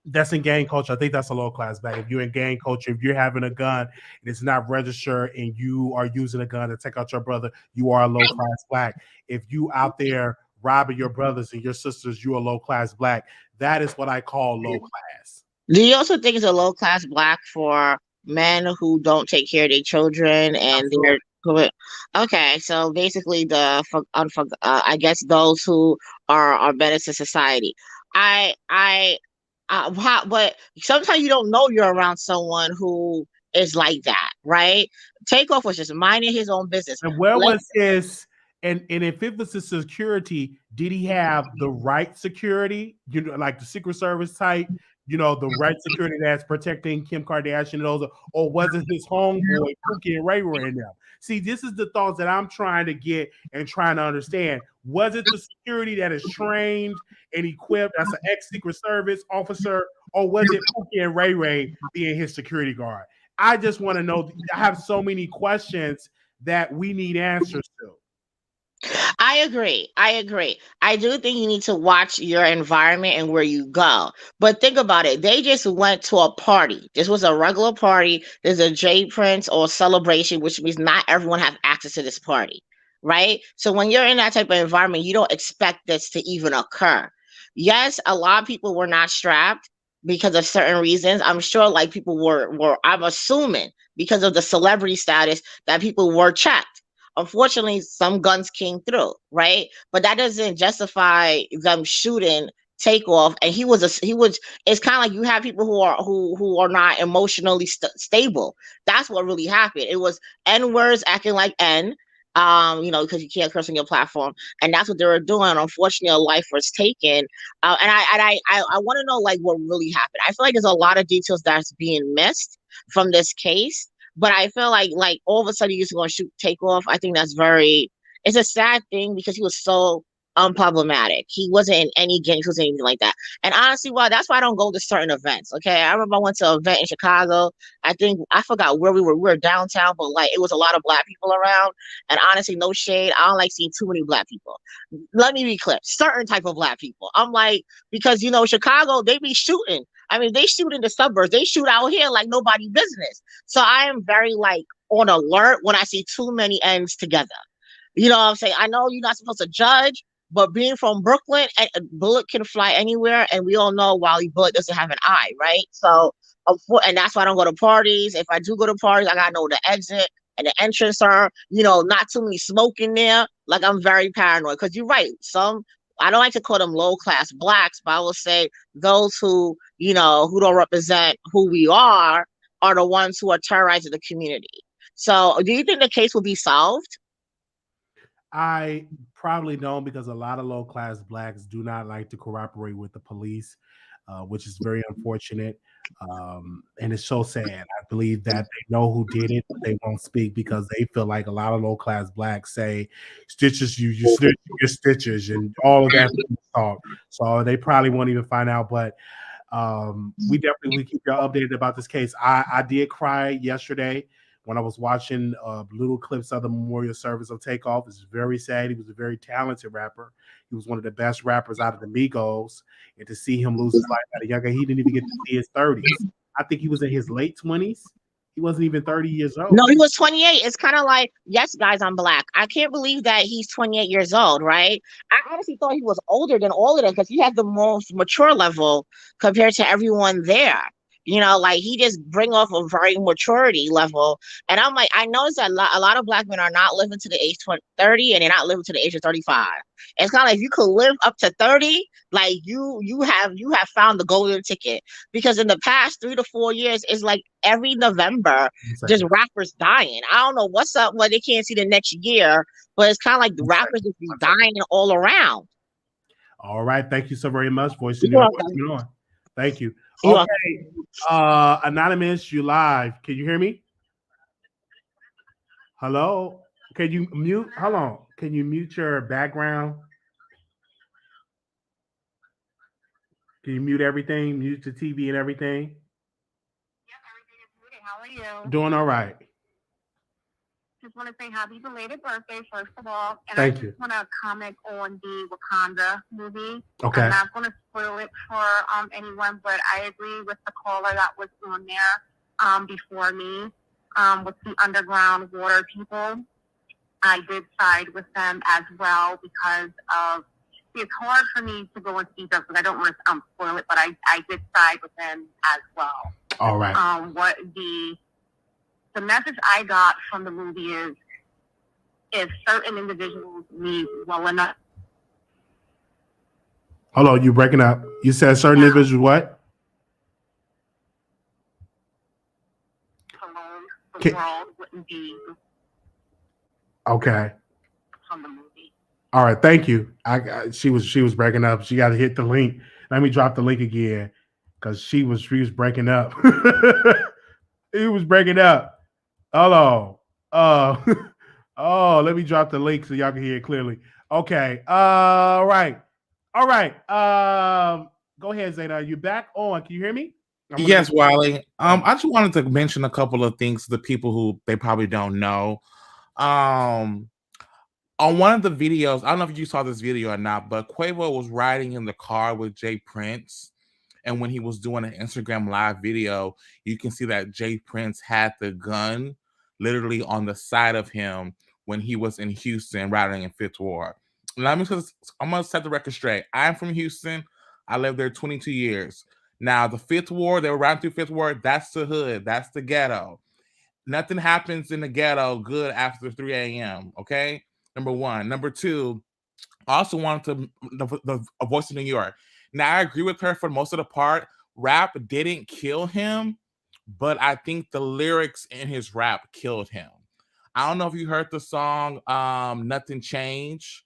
that's in gang culture. I think that's a low class black. If you're in gang culture, if you're having a gun and it's not registered and you are using a gun to take out your brother, you are a low class black. If you out there robbing your brothers and your sisters, you're a low class black. That is what I call low class. Do you also think it's a low class black for men who don't take care of their children and they're okay? So basically, I guess those who are better to society. But sometimes you don't know you're around someone who is like that, right? Takeoff was just minding his own business. And where was his? And if it was the security, did he have the right security? Like the Secret Service type, the right security that's protecting Kim Kardashian and those, or was it his homeboy Pookie and Ray Ray and them? See, this is the thoughts that I'm trying to get and trying to understand. Was it the security that is trained and equipped as an ex-Secret Service officer, or was it Pookie and Ray Ray being his security guard? I just want to know. I have so many questions that we need answers to. I agree. I do think you need to watch your environment and where you go. But think about it. They just went to a party. This was a regular party. There's a J Prince or celebration, which means not everyone has access to this party, right? So when you're in that type of environment, you don't expect this to even occur. Yes, a lot of people were not strapped because of certain reasons. I'm sure like people were I'm assuming because of the celebrity status that people were checked. Unfortunately, some guns came through, right? But that doesn't justify them shooting Takeoff. And he was. It's kind of like you have people who are not emotionally stable. That's what really happened. It was N words acting like N, because you can't curse on your platform, and that's what they were doing. Unfortunately, a life was taken. And I want to know like what really happened. I feel like there's a lot of details that's being missed from this case. But I feel like all of a sudden he's going to shoot Takeoff. I think it's a sad thing because he was so unproblematic. He wasn't in any gangs, wasn't anything like that. And honestly, that's why I don't go to certain events. Okay. I remember I went to an event in Chicago. I forgot where we were. We were downtown, but it was a lot of black people around. And honestly, no shade. I don't like seeing too many black people. Let me be clear. Certain type of black people. I'm like, because Chicago, they be shooting. I mean, they shoot in the suburbs. They shoot out here like nobody business. So I am very on alert when I see too many ends together. You know what I'm saying? I know you're not supposed to judge, but being from Brooklyn, a bullet can fly anywhere. And we all know Wally Bullet doesn't have an eye, right? So, and that's why I don't go to parties. If I do go to parties, I got to know the exit and the entrance are, not too many smoke in there. Like I'm very paranoid because you're right. I don't like to call them low class blacks, but I will say those who don't represent who we are the ones who are terrorizing the community. So do you think the case will be solved? I probably don't, because a lot of low class blacks do not like to cooperate with the police, which is very unfortunate. And it's so sad. I believe that they know who did it, but they won't speak because they feel like a lot of low class blacks say stitches, you snitch, your stitches, and all of that talk. So they probably won't even find out. But we definitely will keep y'all updated about this case. I did cry yesterday when I was watching little clips of the memorial service of Takeoff. It's very sad. He was a very talented rapper. He was one of the best rappers out of the Migos. And to see him lose his life at a younger, he didn't even get to see his 30s. I think he was in his late 20s. He wasn't even 30 years old. No, he was 28. It's kind of like, yes, guys, I'm black. I can't believe that he's 28 years old, right? I honestly thought he was older than all of them because he had the most mature level compared to everyone there. He just bring off a very maturity level. And I'm like, I noticed that a lot of black men are not living to the age 30 and they're not living to the age of 35. It's kind of like if you could live up to 30, like you have found the golden ticket. Because in the past 3 to 4 years, it's like every November, just rappers dying. I don't know what's up when they can't see the next year, but it's kind of like the rappers just be dying all around. All right. Thank you so very much, Voice. Thank you. Okay, Anonymous, you live. Can you hear me? Hello? Can you mute? Hold on. Can you mute your background? Can you mute everything? Mute the TV and everything? Yep, everything is muted. How are you? Doing all right. Just want to say happy belated birthday, first of all. And Thank I you. just want to comment on the Wakanda movie. Okay. I'm not going to spoil it for anyone, but I agree with the caller that was on there before me with the underground water people. I did side with them as well because of it's hard for me to go into details because I don't want to spoil it, but I did side with them as well. All right. What the message I got from the movie is if certain individuals leave well enough. Hold on, you breaking up. You said certain individuals what? Alone, the world wouldn't be Okay. from the movie. All right, thank you. She was breaking up. She got to hit the link. Let me drop the link again because she was breaking up. It was breaking up. Hello. Oh, let me drop the link so y'all can hear it clearly. Okay. All right. Go ahead, Zayna. Are you back on? Can you hear me? Yes, Wiley. I just wanted to mention a couple of things to the people who they probably don't know. On one of the videos, I don't know if you saw this video or not, but Quavo was riding in the car with Jay Prince. And when he was doing an Instagram live video, you can see that Jay Prince had the gun literally on the side of him when he was in Houston riding in Fifth Ward. I'm going to set the record straight. I'm from Houston. I lived there 22 years. Now, the Fifth Ward, they were riding through Fifth Ward. That's the hood. That's the ghetto. Nothing happens in the ghetto good after 3 a.m., okay? Number one. Number two, I also wanted to the Voice of New York. Now, I agree with her for most of the part. Rap didn't kill him, but I think the lyrics in his rap killed him. I don't know if you heard the song Nothing Changed,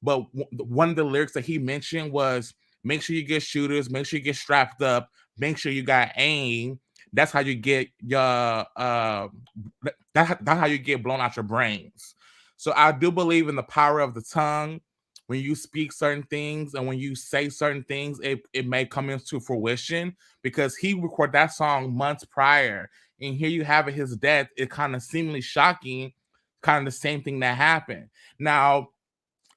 but one of the lyrics that he mentioned was, make sure you get shooters, make sure you get strapped up, make sure you got aim. That's how you get your that's how you get blown out your brains. So I do believe in the power of the tongue. When you speak certain things and when you say certain things, it may come into fruition, because he recorded that song months prior. And here you have it, his death. It kind of seemingly shocking, kind of the same thing that happened. Now,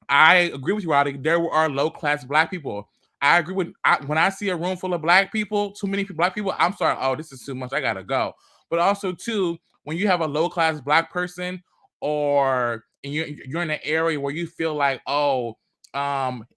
I agree with you, Roddy. There are low-class Black people. I agree with when I see a room full of Black people, too many Black people, I'm sorry, oh, this is too much, I gotta go. But also, too, when you have a low-class Black person, or and you're in an area where you feel like, oh,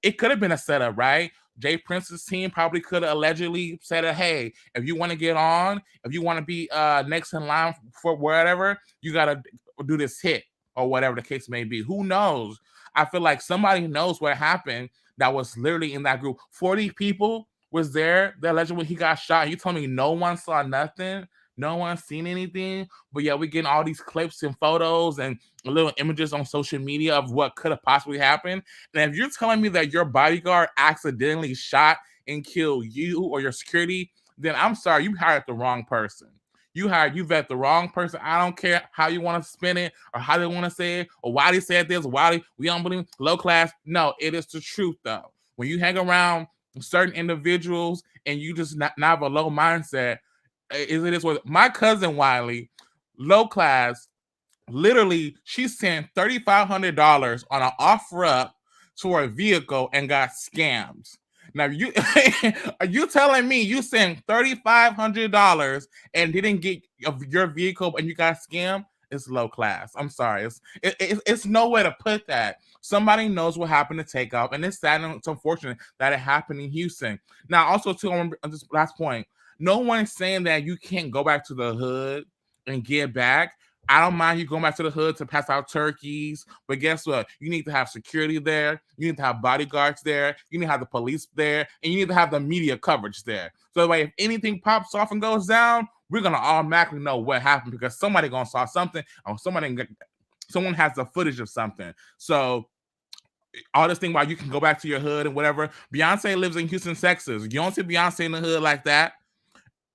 it could have been a setup, right? Jay Prince's team probably could have allegedly said, hey, if you want to get on, if you want to be next in line for whatever, you gotta do this hit or whatever the case may be. Who knows? I feel like somebody knows what happened that was literally in that group. 40 people was there. The alleged when he got shot. You told me no one saw nothing. No one's seen anything. But yeah, we're getting all these clips and photos and little images on social media of what could have possibly happened. And if you're telling me that your bodyguard accidentally shot and killed you or your security, then I'm sorry, you hired the wrong person. You vet the wrong person. I don't care how you want to spin it or how they want to say it or why they said this, why we don't believe low class. No, it is the truth, though. When you hang around certain individuals and you just not have a low mindset, is it this way? My cousin Wiley, low class, literally, she sent $3,500 on an offer up to her vehicle and got scammed. Now, are you telling me you sent $3,500 and didn't get your vehicle and you got scammed? It's low class. I'm sorry. It's no way to put that. Somebody knows what happened to Takeoff, and it's sad and it's unfortunate that it happened in Houston. Now, also, too, on this last point, no one's saying that you can't go back to the hood and get back. I don't mind you going back to the hood to pass out turkeys, but guess what? You need to have security there. You need to have bodyguards there. You need to have the police there, and you need to have the media coverage there. So that way, if anything pops off and goes down, we're gonna automatically know what happened because somebody gonna saw something, or someone has the footage of something. So all this thing about you can go back to your hood and whatever. Beyonce lives in Houston, Texas. You don't see Beyonce in the hood like that.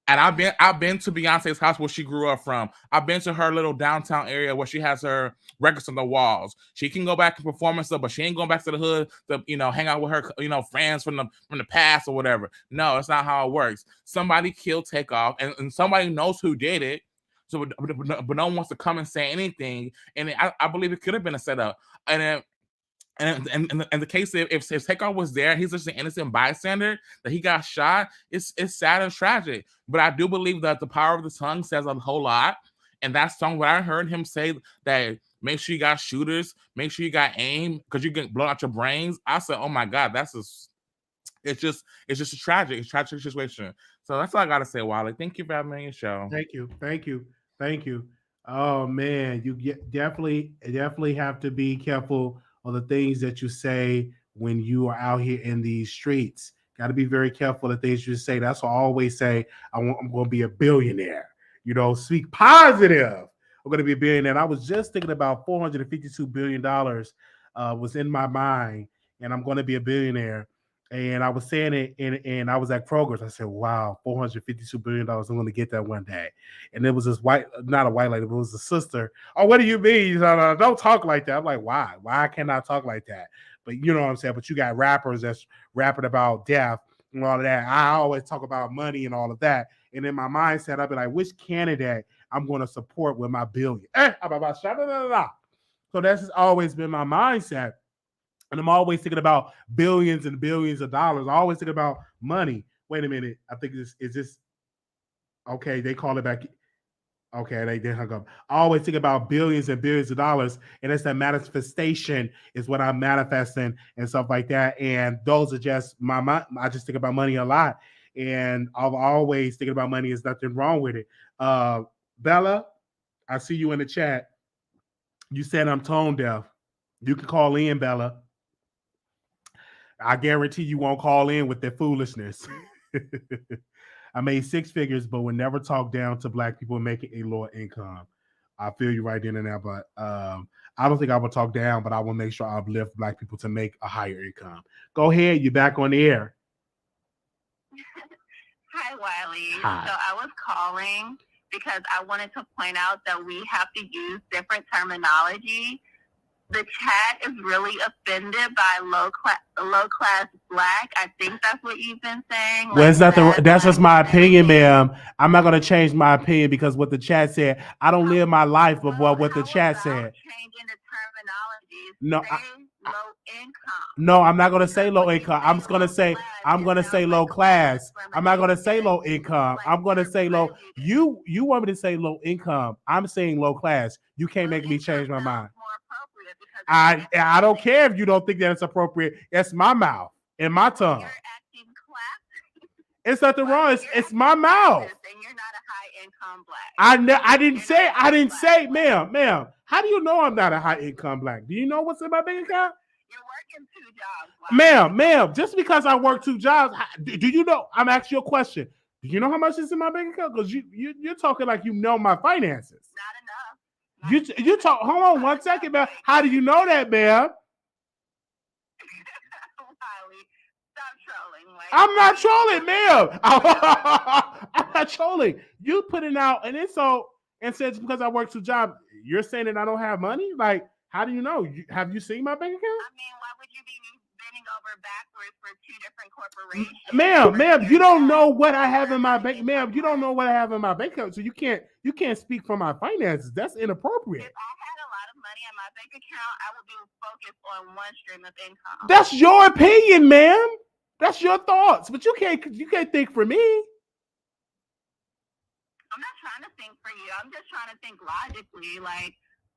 And I've been to Beyonce's house where she grew up from. I've been to her little downtown area where she has her records on the walls. She can go back and perform and stuff, but she ain't going back to the hood to hang out with her friends from the past or whatever. No, that's not how it works. Somebody killed Takeoff, and somebody knows who did it. So, but no one wants to come and say anything. And I believe it could have been a setup. And then. And the case if Takeoff was there, he's just an innocent bystander that he got shot. It's sad and tragic. But I do believe that the power of the tongue says a whole lot. And that song, when I heard him say that, make sure you got shooters, make sure you got aim, because you get blown out your brains. I said, oh my God, it's just a tragic situation. So that's all I gotta say, Wiley. Thank you for having me on your show. Thank you. Oh man, you definitely have to be careful of the things that you say when you are out here in these streets. Got to be very careful of the things you say. That's why I always say I'm going to be a billionaire. Speak positive. I'm going to be a billionaire. And I was just thinking about $452 billion was in my mind, and I'm going to be a billionaire. And I was saying it, and I was at Kroger's. I said, wow, $452 billion. I'm going to get that one day. And it was this not a white lady, but it was a sister. Oh, what do you mean? Don't talk like that. I'm like, why? Why can't I talk like that? But you know what I'm saying? But you got rappers that's rapping about death and all of that. I always talk about money and all of that. And in my mindset, I'll be like, which candidate I'm going to support with my billion? So that's always been my mindset. And I'm always thinking about billions and billions of dollars. I always think about money. Wait a minute. I think is this okay? They call it back. Okay, they hung up. I always think about billions and billions of dollars, and it's that manifestation is what I'm manifesting and stuff like that. And those are just I just think about money a lot, and I've always thinking about money. There's nothing wrong with it. Bella, I see you in the chat. You said I'm tone deaf. You can call in, Bella. I guarantee you won't call in with that foolishness. I made 6 figures, but would never talk down to Black people making a lower income. I feel you right then and there, but I don't think I will talk down, but I will make sure I uplift Black people to make a higher income. Go ahead. You're back on the air. Hi, Wiley. Hi. So I was calling because I wanted to point out that we have to use different terminology. The chat is really offended by low class Black. I think that's what you've been saying. Well, it's nothing. That's just my opinion, ma'am. I'm not going to change my opinion because what the chat said. I don't live my life of what the chat said. Changing the terminology. No, low income. No, I'm not going to say low income. I'm going to say low class. I'm not going to say low income. I'm going to say low. You want me to say low income? I'm saying low class. You can't make me change my mind. I don't care if you don't think that it's appropriate. It's my mouth and my tongue. You're acting classy. It's nothing wrong. It's my mouth. And you're not a high income Black. I didn't say, ma'am. How do you know I'm not a high income Black? Do you know what's in my bank account? You're working 2 jobs. Ma'am, just because I work 2 jobs, do you know? I'm asking you a question. Do you know how much is in my bank account? Because you're talking like you know my finances. Not enough. You talk. Hold on 1 second, man. How do you know that, ma'am? Stop trolling. I'm not trolling, ma'am. I'm not trolling. You putting out an insult and says because I work 2 jobs, you're saying that I don't have money? Like, how do you know? Have you seen my bank account? I mean, why would you be bending over backwards for 2 different corporations? Ma'am, you don't know what I have in my bank. Ma'am, you don't know what I have in my bank account, so you can't speak for my finances. That's inappropriate. If I had a lot of money in my bank account, I would be focused on one stream of income. That's your opinion, ma'am. That's your thoughts, but you can't think for me. I'm not trying to think for you. I'm just trying to think logically, like.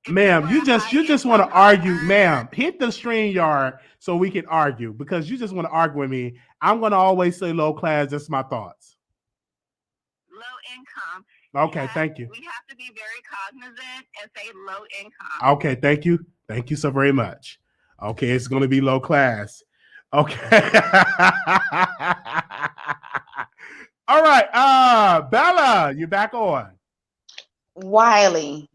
Ma'am, you just want to argue, ma'am. Hit the StreamYard so we can argue because you just want to argue with me. I'm going to always say low class. That's my thoughts. Low income. Okay, thank you. We have to be very cognizant and say low income. Okay, thank you. Thank you so very much. Okay, it's going to be low class. Okay. All right. Bella, you're back on. Wiley.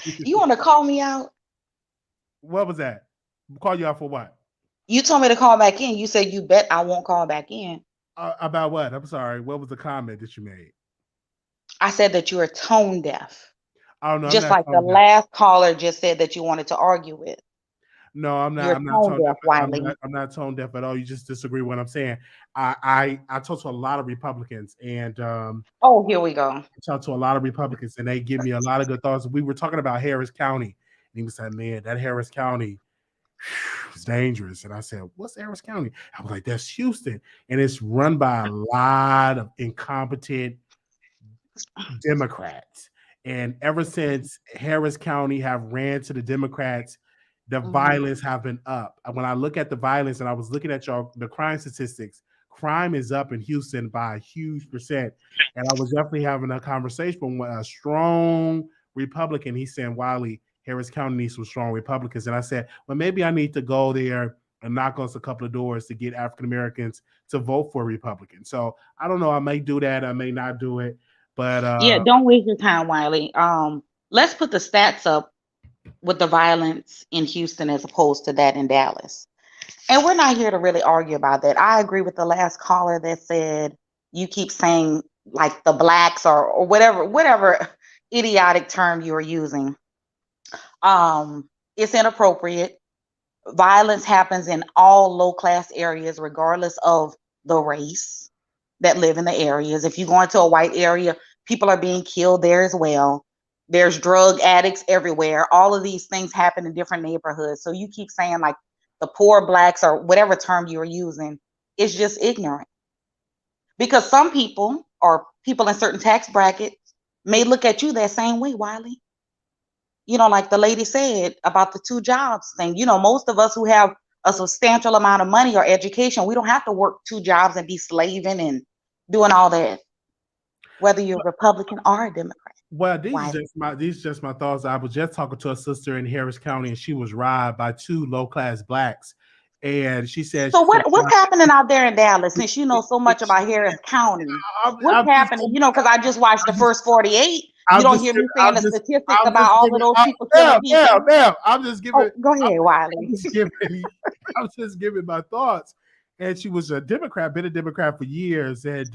You want to call me out? What was that? Call you out for what? You told me to call back in. You said you bet I won't call back in. About what? I'm sorry. What was the comment that you made? I said that you are tone deaf, Oh no, I'm just not like the tone deaf. last caller just said that you wanted to argue with. No, I'm not. You're I'm not tone tone deaf. deaf, Wiley. I'm not tone deaf at all. You just disagree with what I'm saying. I talk to a lot of Republicans, and Oh, here we go. I talk to a lot of Republicans, and they give me a lot of good thoughts. We were talking about Harris County, and he was saying, "Man, that Harris County is dangerous." And I said, "What's Harris County?" I was like, "That's Houston, and it's run by a lot of incompetent Democrats. And ever since Harris County have ran to the Democrats, the violence have been up. When I look at the violence, and I was looking at the crime statistics, crime is up in Houston by a huge percent. And I was definitely having a conversation with a strong Republican. He's saying, Wiley, Harris County needs some strong Republicans. And I said, well, maybe I need to go there and knock on a couple of doors to get African Americans to vote for Republicans. So I don't know. I may do that. I may not do it. But Yeah, don't waste your time, Wiley. Let's put the stats up with the violence in Houston as opposed to that in Dallas. And we're not here to really argue about that. I agree with the last caller that said you keep saying like the blacks or whatever idiotic term you are using. It's inappropriate. Violence happens in all low-class areas, regardless of the race that live in the areas. If you go into a white area, people are being killed there as well. There's drug addicts everywhere. All of these things happen in different neighborhoods. So you keep saying like the poor blacks or whatever term you're using, it's just ignorant. Because some people or people in certain tax brackets may look at you that same way, Wiley. Like the lady said about the 2 jobs thing. Most of us who have a substantial amount of money or education, we don't have to work 2 jobs and be slaving and doing all that, whether you're Republican or a Democrat. Well, these are just my thoughts. I was just talking to a sister in Harris County, and she was robbed by 2 low-class blacks. And she said, so what's happening out there in Dallas, since you know so much about Harris County? What's happening? Because I just watched the first 48. You don't hear me saying the statistics about all of those people killing people. Ma'am, I'm just giving. Go ahead, Wiley. I'm just giving my thoughts. And she was a Democrat, been a Democrat for years, and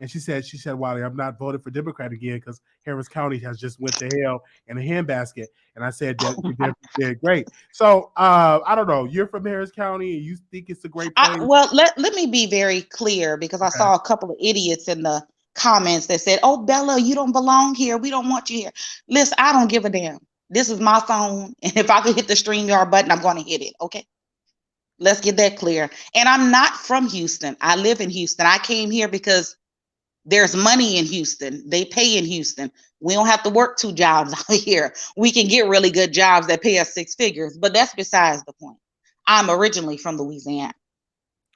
she said, Wiley, I'm not voting for Democrat again because Harris County has just went to hell in a handbasket. And I said that you did great. So I don't know. You're from Harris County and you think it's a great place. Well, let me be very clear, because I saw a couple of idiots in the comments that said, oh, Bella, you don't belong here. We don't want you here. Listen, I don't give a damn. This is my phone. And if I could hit the StreamYard button, I'm going to hit it. Okay. Let's get that clear. And I'm not from Houston. I live in Houston. I came here because there's money in Houston. They pay in Houston. We don't have to work 2 jobs out here. We can get really good jobs that pay us 6 figures, but that's besides the point. I'm originally from Louisiana.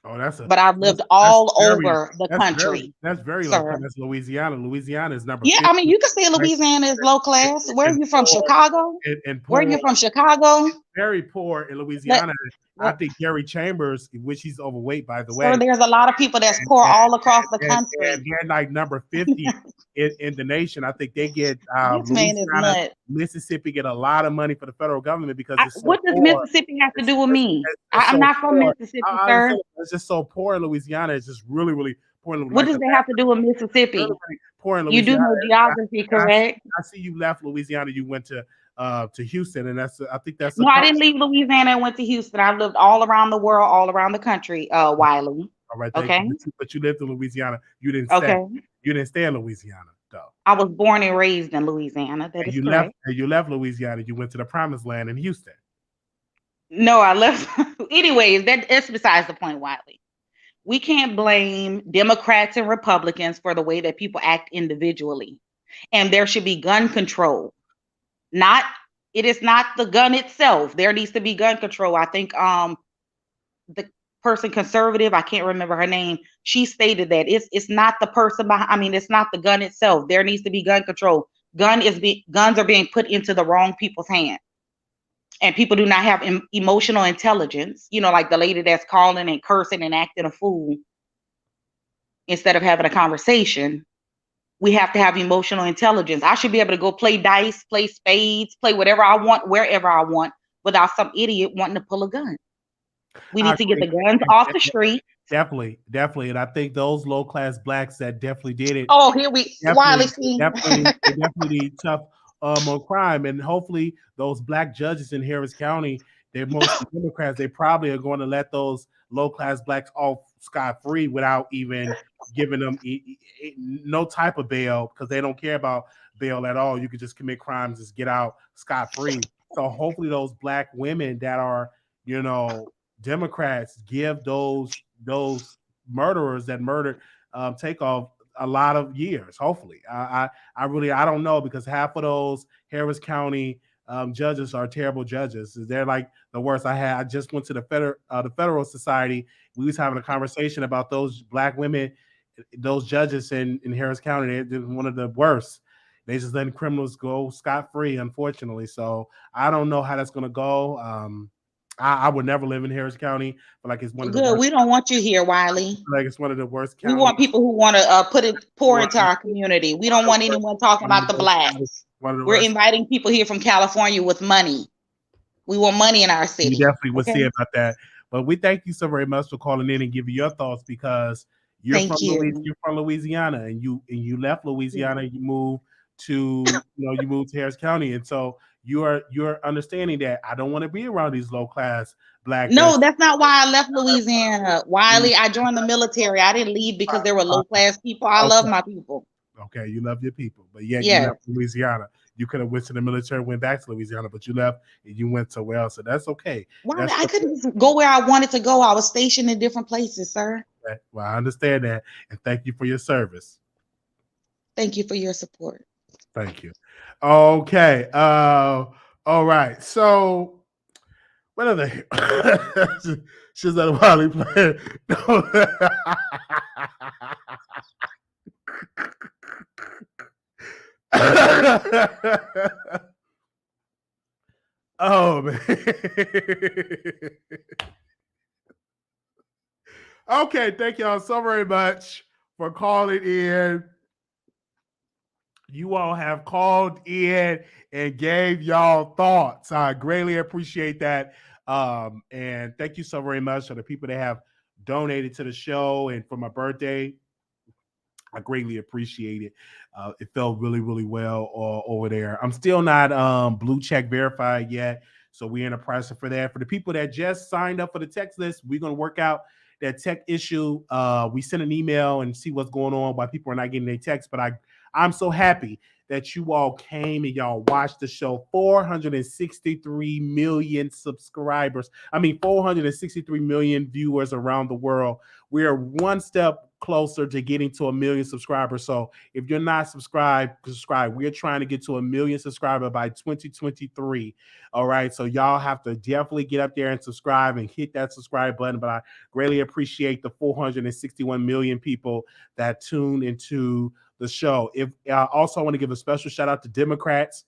Oh, but I've lived all over the country. That's very low class. That's Louisiana. Louisiana is number 50. I mean, you can say Louisiana is low class. Where are you from? Chicago? Where are you from? Chicago? Very poor in Louisiana. I think Gary Chambers, which he's overweight, by the way. So there's a lot of people that's poor all across the country. And they're like number 50 in the nation. I think they get Mississippi get a lot of money for the federal government because it's so what does poor. Mississippi have to do with me? I'm not from Mississippi, sir. It's just so poor in Louisiana. It's just really, really poor in Louisiana. What does that have to do with Mississippi? Really, really poor in You Louisiana. do know geography, correct? I see you left Louisiana. You went to Houston, and I think that's no. I didn't leave Louisiana and went to Houston. I lived all around the world, all around the country. Wiley. All right. Okay. But you lived in Louisiana. You didn't stay. You didn't stay in Louisiana, though. I was born and raised in Louisiana. That is correct. You left Louisiana. You went to the promised land in Houston. No, I left. Anyways, that's besides the point, Wiley. We can't blame Democrats and Republicans for the way that people act individually. And there should be gun control. It is not the gun itself. There needs to be gun control. I think the person conservative, I can't remember her name, she stated that it's not the person behind, it's not the gun itself. There needs to be gun control. Guns are being put into the wrong people's hands. And people do not have emotional intelligence, like the lady that's calling and cursing and acting a fool instead of having a conversation. We have to have emotional intelligence. I should be able to go play dice, play spades, play whatever I want, wherever I want, without some idiot wanting to pull a gun. We need to get the guns off the street Definitely. And I think those low class blacks that definitely did it. Oh, here we Wiley Definitely need tough on crime, and hopefully those black judges in Harris County, they're mostly Democrats. They probably are going to let those low class blacks off scot free without even giving them no type of bail, because they don't care about bail at all. You could just commit crimes, just get out scot free. So hopefully those black women that are, Democrats, give those murderers that murdered Takeoff a lot of years. Hopefully, I don't know, because half of those Harris County judges are terrible judges. They're like the worst. I just went to the Federal Society. We was having a conversation about those black women, those judges in Harris County. They're one of the worst. They just letting criminals go scot free, unfortunately. So I don't know how that's gonna go. I would never live in Harris County, but like it's one of the worst. We don't want you here, Wiley. Like it's one of the worst counties. We want people who want to pour into our community. We don't want anyone talking about the blacks. We're inviting people here from California with money. We want money in our city. You definitely would say about that. But we thank you so very much for calling in and giving your thoughts, because you're from Louisiana, and you left Louisiana. You moved to Harris County, and so you're understanding that I don't want to be around these low class black. No, that's not why I left Louisiana, Wiley. I joined the military. I didn't leave because there were low class people. I love my people. Okay, you love your people, but you left Louisiana. You could have went to the military, went back to Louisiana, but you left and you went somewhere else, so that's okay. I couldn't go where I wanted to go. I was stationed in different places, sir. Okay. Well, I understand that, and thank you for your service. Thank you for your support. Thank you. Okay. All right. So, what are the she's at a Wiley player? Oh man. Okay, thank y'all so very much for calling in. You all have called in and gave y'all thoughts. I greatly appreciate that. And thank you so very much for the people that have donated to the show and for my birthday. I greatly appreciate it. It felt really, really well over there. I'm still not blue check verified yet, so we're in a process for that. For the people that just signed up for the text list, we're going to work out that tech issue. We sent an email and see what's going on, why people are not getting their text, but I'm so happy that you all came and y'all watched the show. 463 million subscribers. 463 million viewers around the world. We are one step closer to getting to 1 million subscribers. So if you're not subscribed, subscribe. We're trying to get to 1 million subscribers by 2023. All right. So y'all have to definitely get up there and subscribe and hit that subscribe button. But I greatly appreciate the 461 million people that tuned into the show. I also want to give a special shout out to Democrats.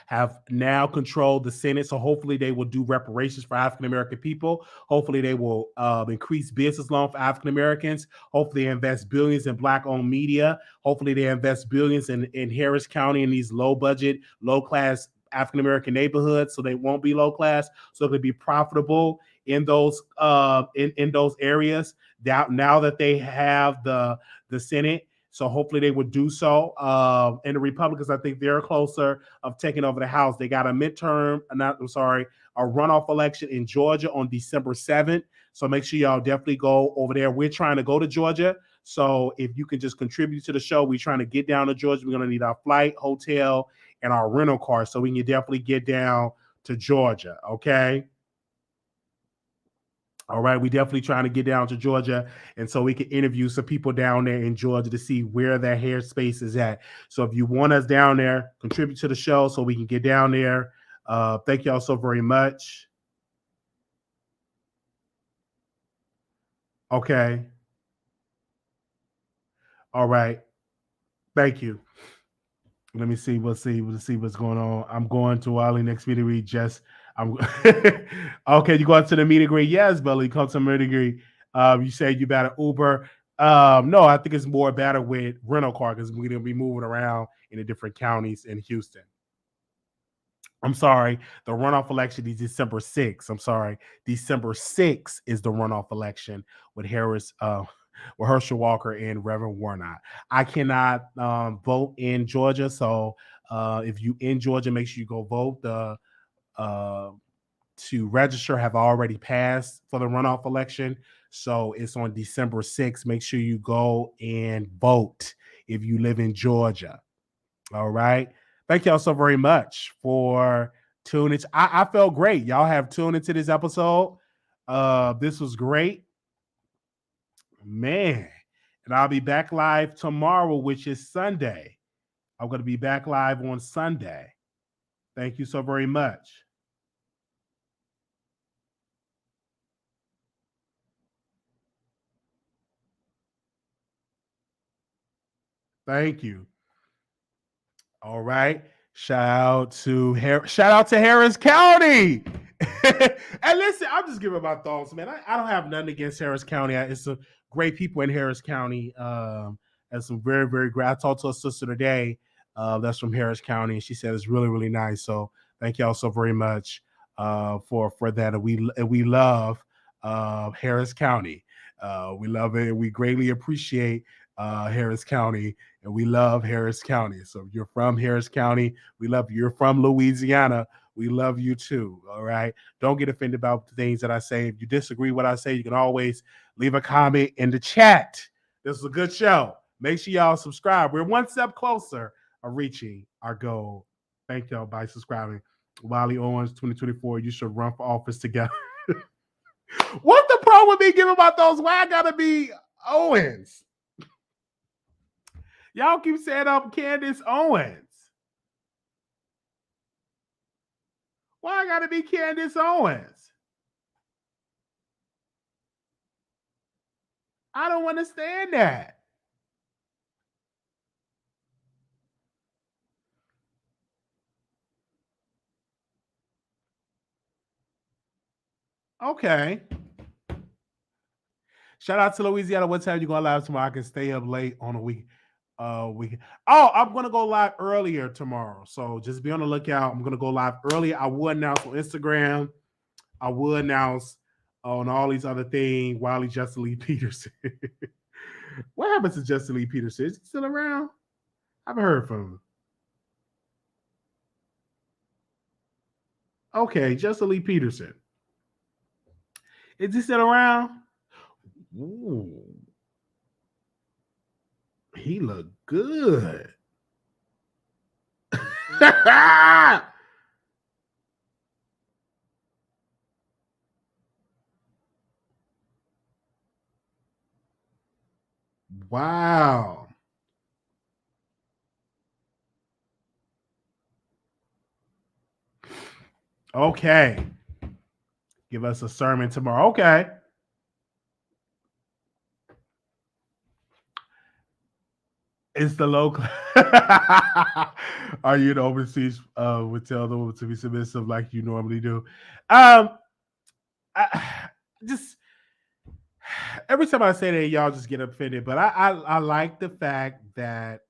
Have now controlled the Senate, so hopefully they will do reparations for African American people. Hopefully they will increase business loan for African Americans. Hopefully they invest billions in Black-owned media. Hopefully they invest billions in Harris County in these low-budget, low-class African American neighborhoods, so they won't be low class, so it could be profitable in those in those areas. Now that they have the Senate. So hopefully they would do so. And the Republicans, I think they're closer of taking over the House. They got a a runoff election in Georgia on December 7th. So make sure y'all definitely go over there. We're trying to go to Georgia. So if you can just contribute to the show, we're trying to get down to Georgia. We're going to need our flight, hotel, and our rental car so we can definitely get down to Georgia. Okay. All right, we definitely trying to get down to Georgia, and so we can interview some people down there in Georgia to see where their hair space is at. So if you want us down there, contribute to the show so we can get down there. Thank y'all so very much. Okay. All right. Thank you. Let me see. We'll see what's going on. I'm going to Wiley next meet and greet. Okay. You go out to the meet and greet. Yes, Billy. Come to the meet and greet. You said you better Uber. No, I think it's more better with rental car because we're gonna be moving around in the different counties in Houston. I'm sorry, the runoff election is December 6th. I'm sorry, December 6th is the runoff election with with Herschel Walker and Reverend Warnock. I cannot vote in Georgia, so if you in Georgia, make sure you go vote. The uh, to register have already passed for the runoff election, so it's on December 6th. Make sure you go and vote if you live in Georgia. All right. Thank y'all so very much for tuning. I felt great. Y'all have tuned into this episode. This was great. Man. And I'll be back live tomorrow, which is Sunday. I'm going to be back live on Sunday. Thank you so very much. Thank you. All right. Shout out to Harris County. And listen, I'm just giving my thoughts, man. I don't have nothing against Harris County. It's some great people in Harris County. And some very, very great. I talked to a sister today that's from Harris County, and she said it's really, really nice. So thank y'all so very much for that. And we love Harris County. We love it. We greatly appreciate Harris County, and we love Harris County. So if you're from Harris County, we love you. You're from Louisiana, we love you too. All right. Don't get offended about the things that I say. If you disagree with what I say, you can always leave a comment in the chat. This is a good show. Make sure y'all subscribe. We're one step closer of reaching our goal. Thank y'all by subscribing. Wiley Owens 2024. You should run for office together. What the problem with me giving about those? Why I gotta be Owens? Y'all keep saying I'm Candace Owens. Why I gotta be Candace Owens? I don't understand that. Okay. Shout out to Louisiana. What time you going live tomorrow? I can stay up late on a weekend. Oh, I'm gonna go live earlier tomorrow, so just be on the lookout. I'm gonna go live earlier. I will announce on Instagram. I will announce on all these other things. Wiley Justin Lee Peterson. What happened to Justin Lee Peterson? Is he still around? I haven't heard from him. Okay, Justin Lee Peterson. Is he still around? Ooh. He looked good. Wow. Okay. Give us a sermon tomorrow. Okay. It's the local. Are you the overseas would tell them to be submissive like you normally do? Just every time I say that, y'all just get offended. But I like the fact that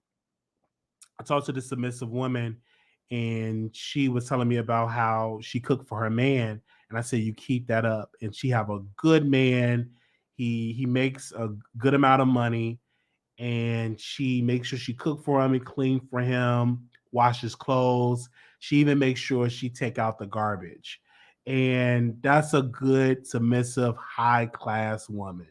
I talked to the submissive woman, and she was telling me about how she cooked for her man, and I said, you keep that up. And she have a good man. He makes a good amount of money, and she makes sure she cook for him and clean for him, wash his clothes. She even makes sure she take out the garbage. And that's a good, submissive, high-class woman.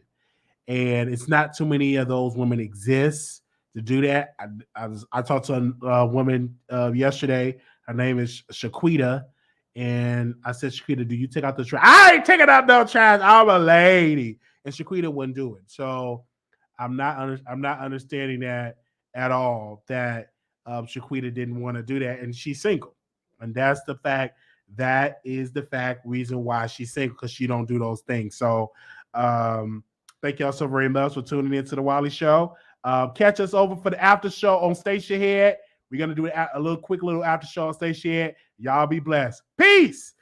And it's not too many of those women exist to do that. I talked to a woman yesterday. Her name is Shaquita. And I said, Shaquita, do you take out the trash? I ain't taking out no trash. I'm a lady. And Shaquita wouldn't do it. So I'm not understanding that at all, that Shaquita didn't want to do that. And she's single. And that's the fact. That is the reason why she's single, because she don't do those things. So thank y'all so very much for tuning into the Wiley Show. Catch us over for the after show on Station Head. We're going to do a quick little after show on Station Head. Y'all be blessed. Peace.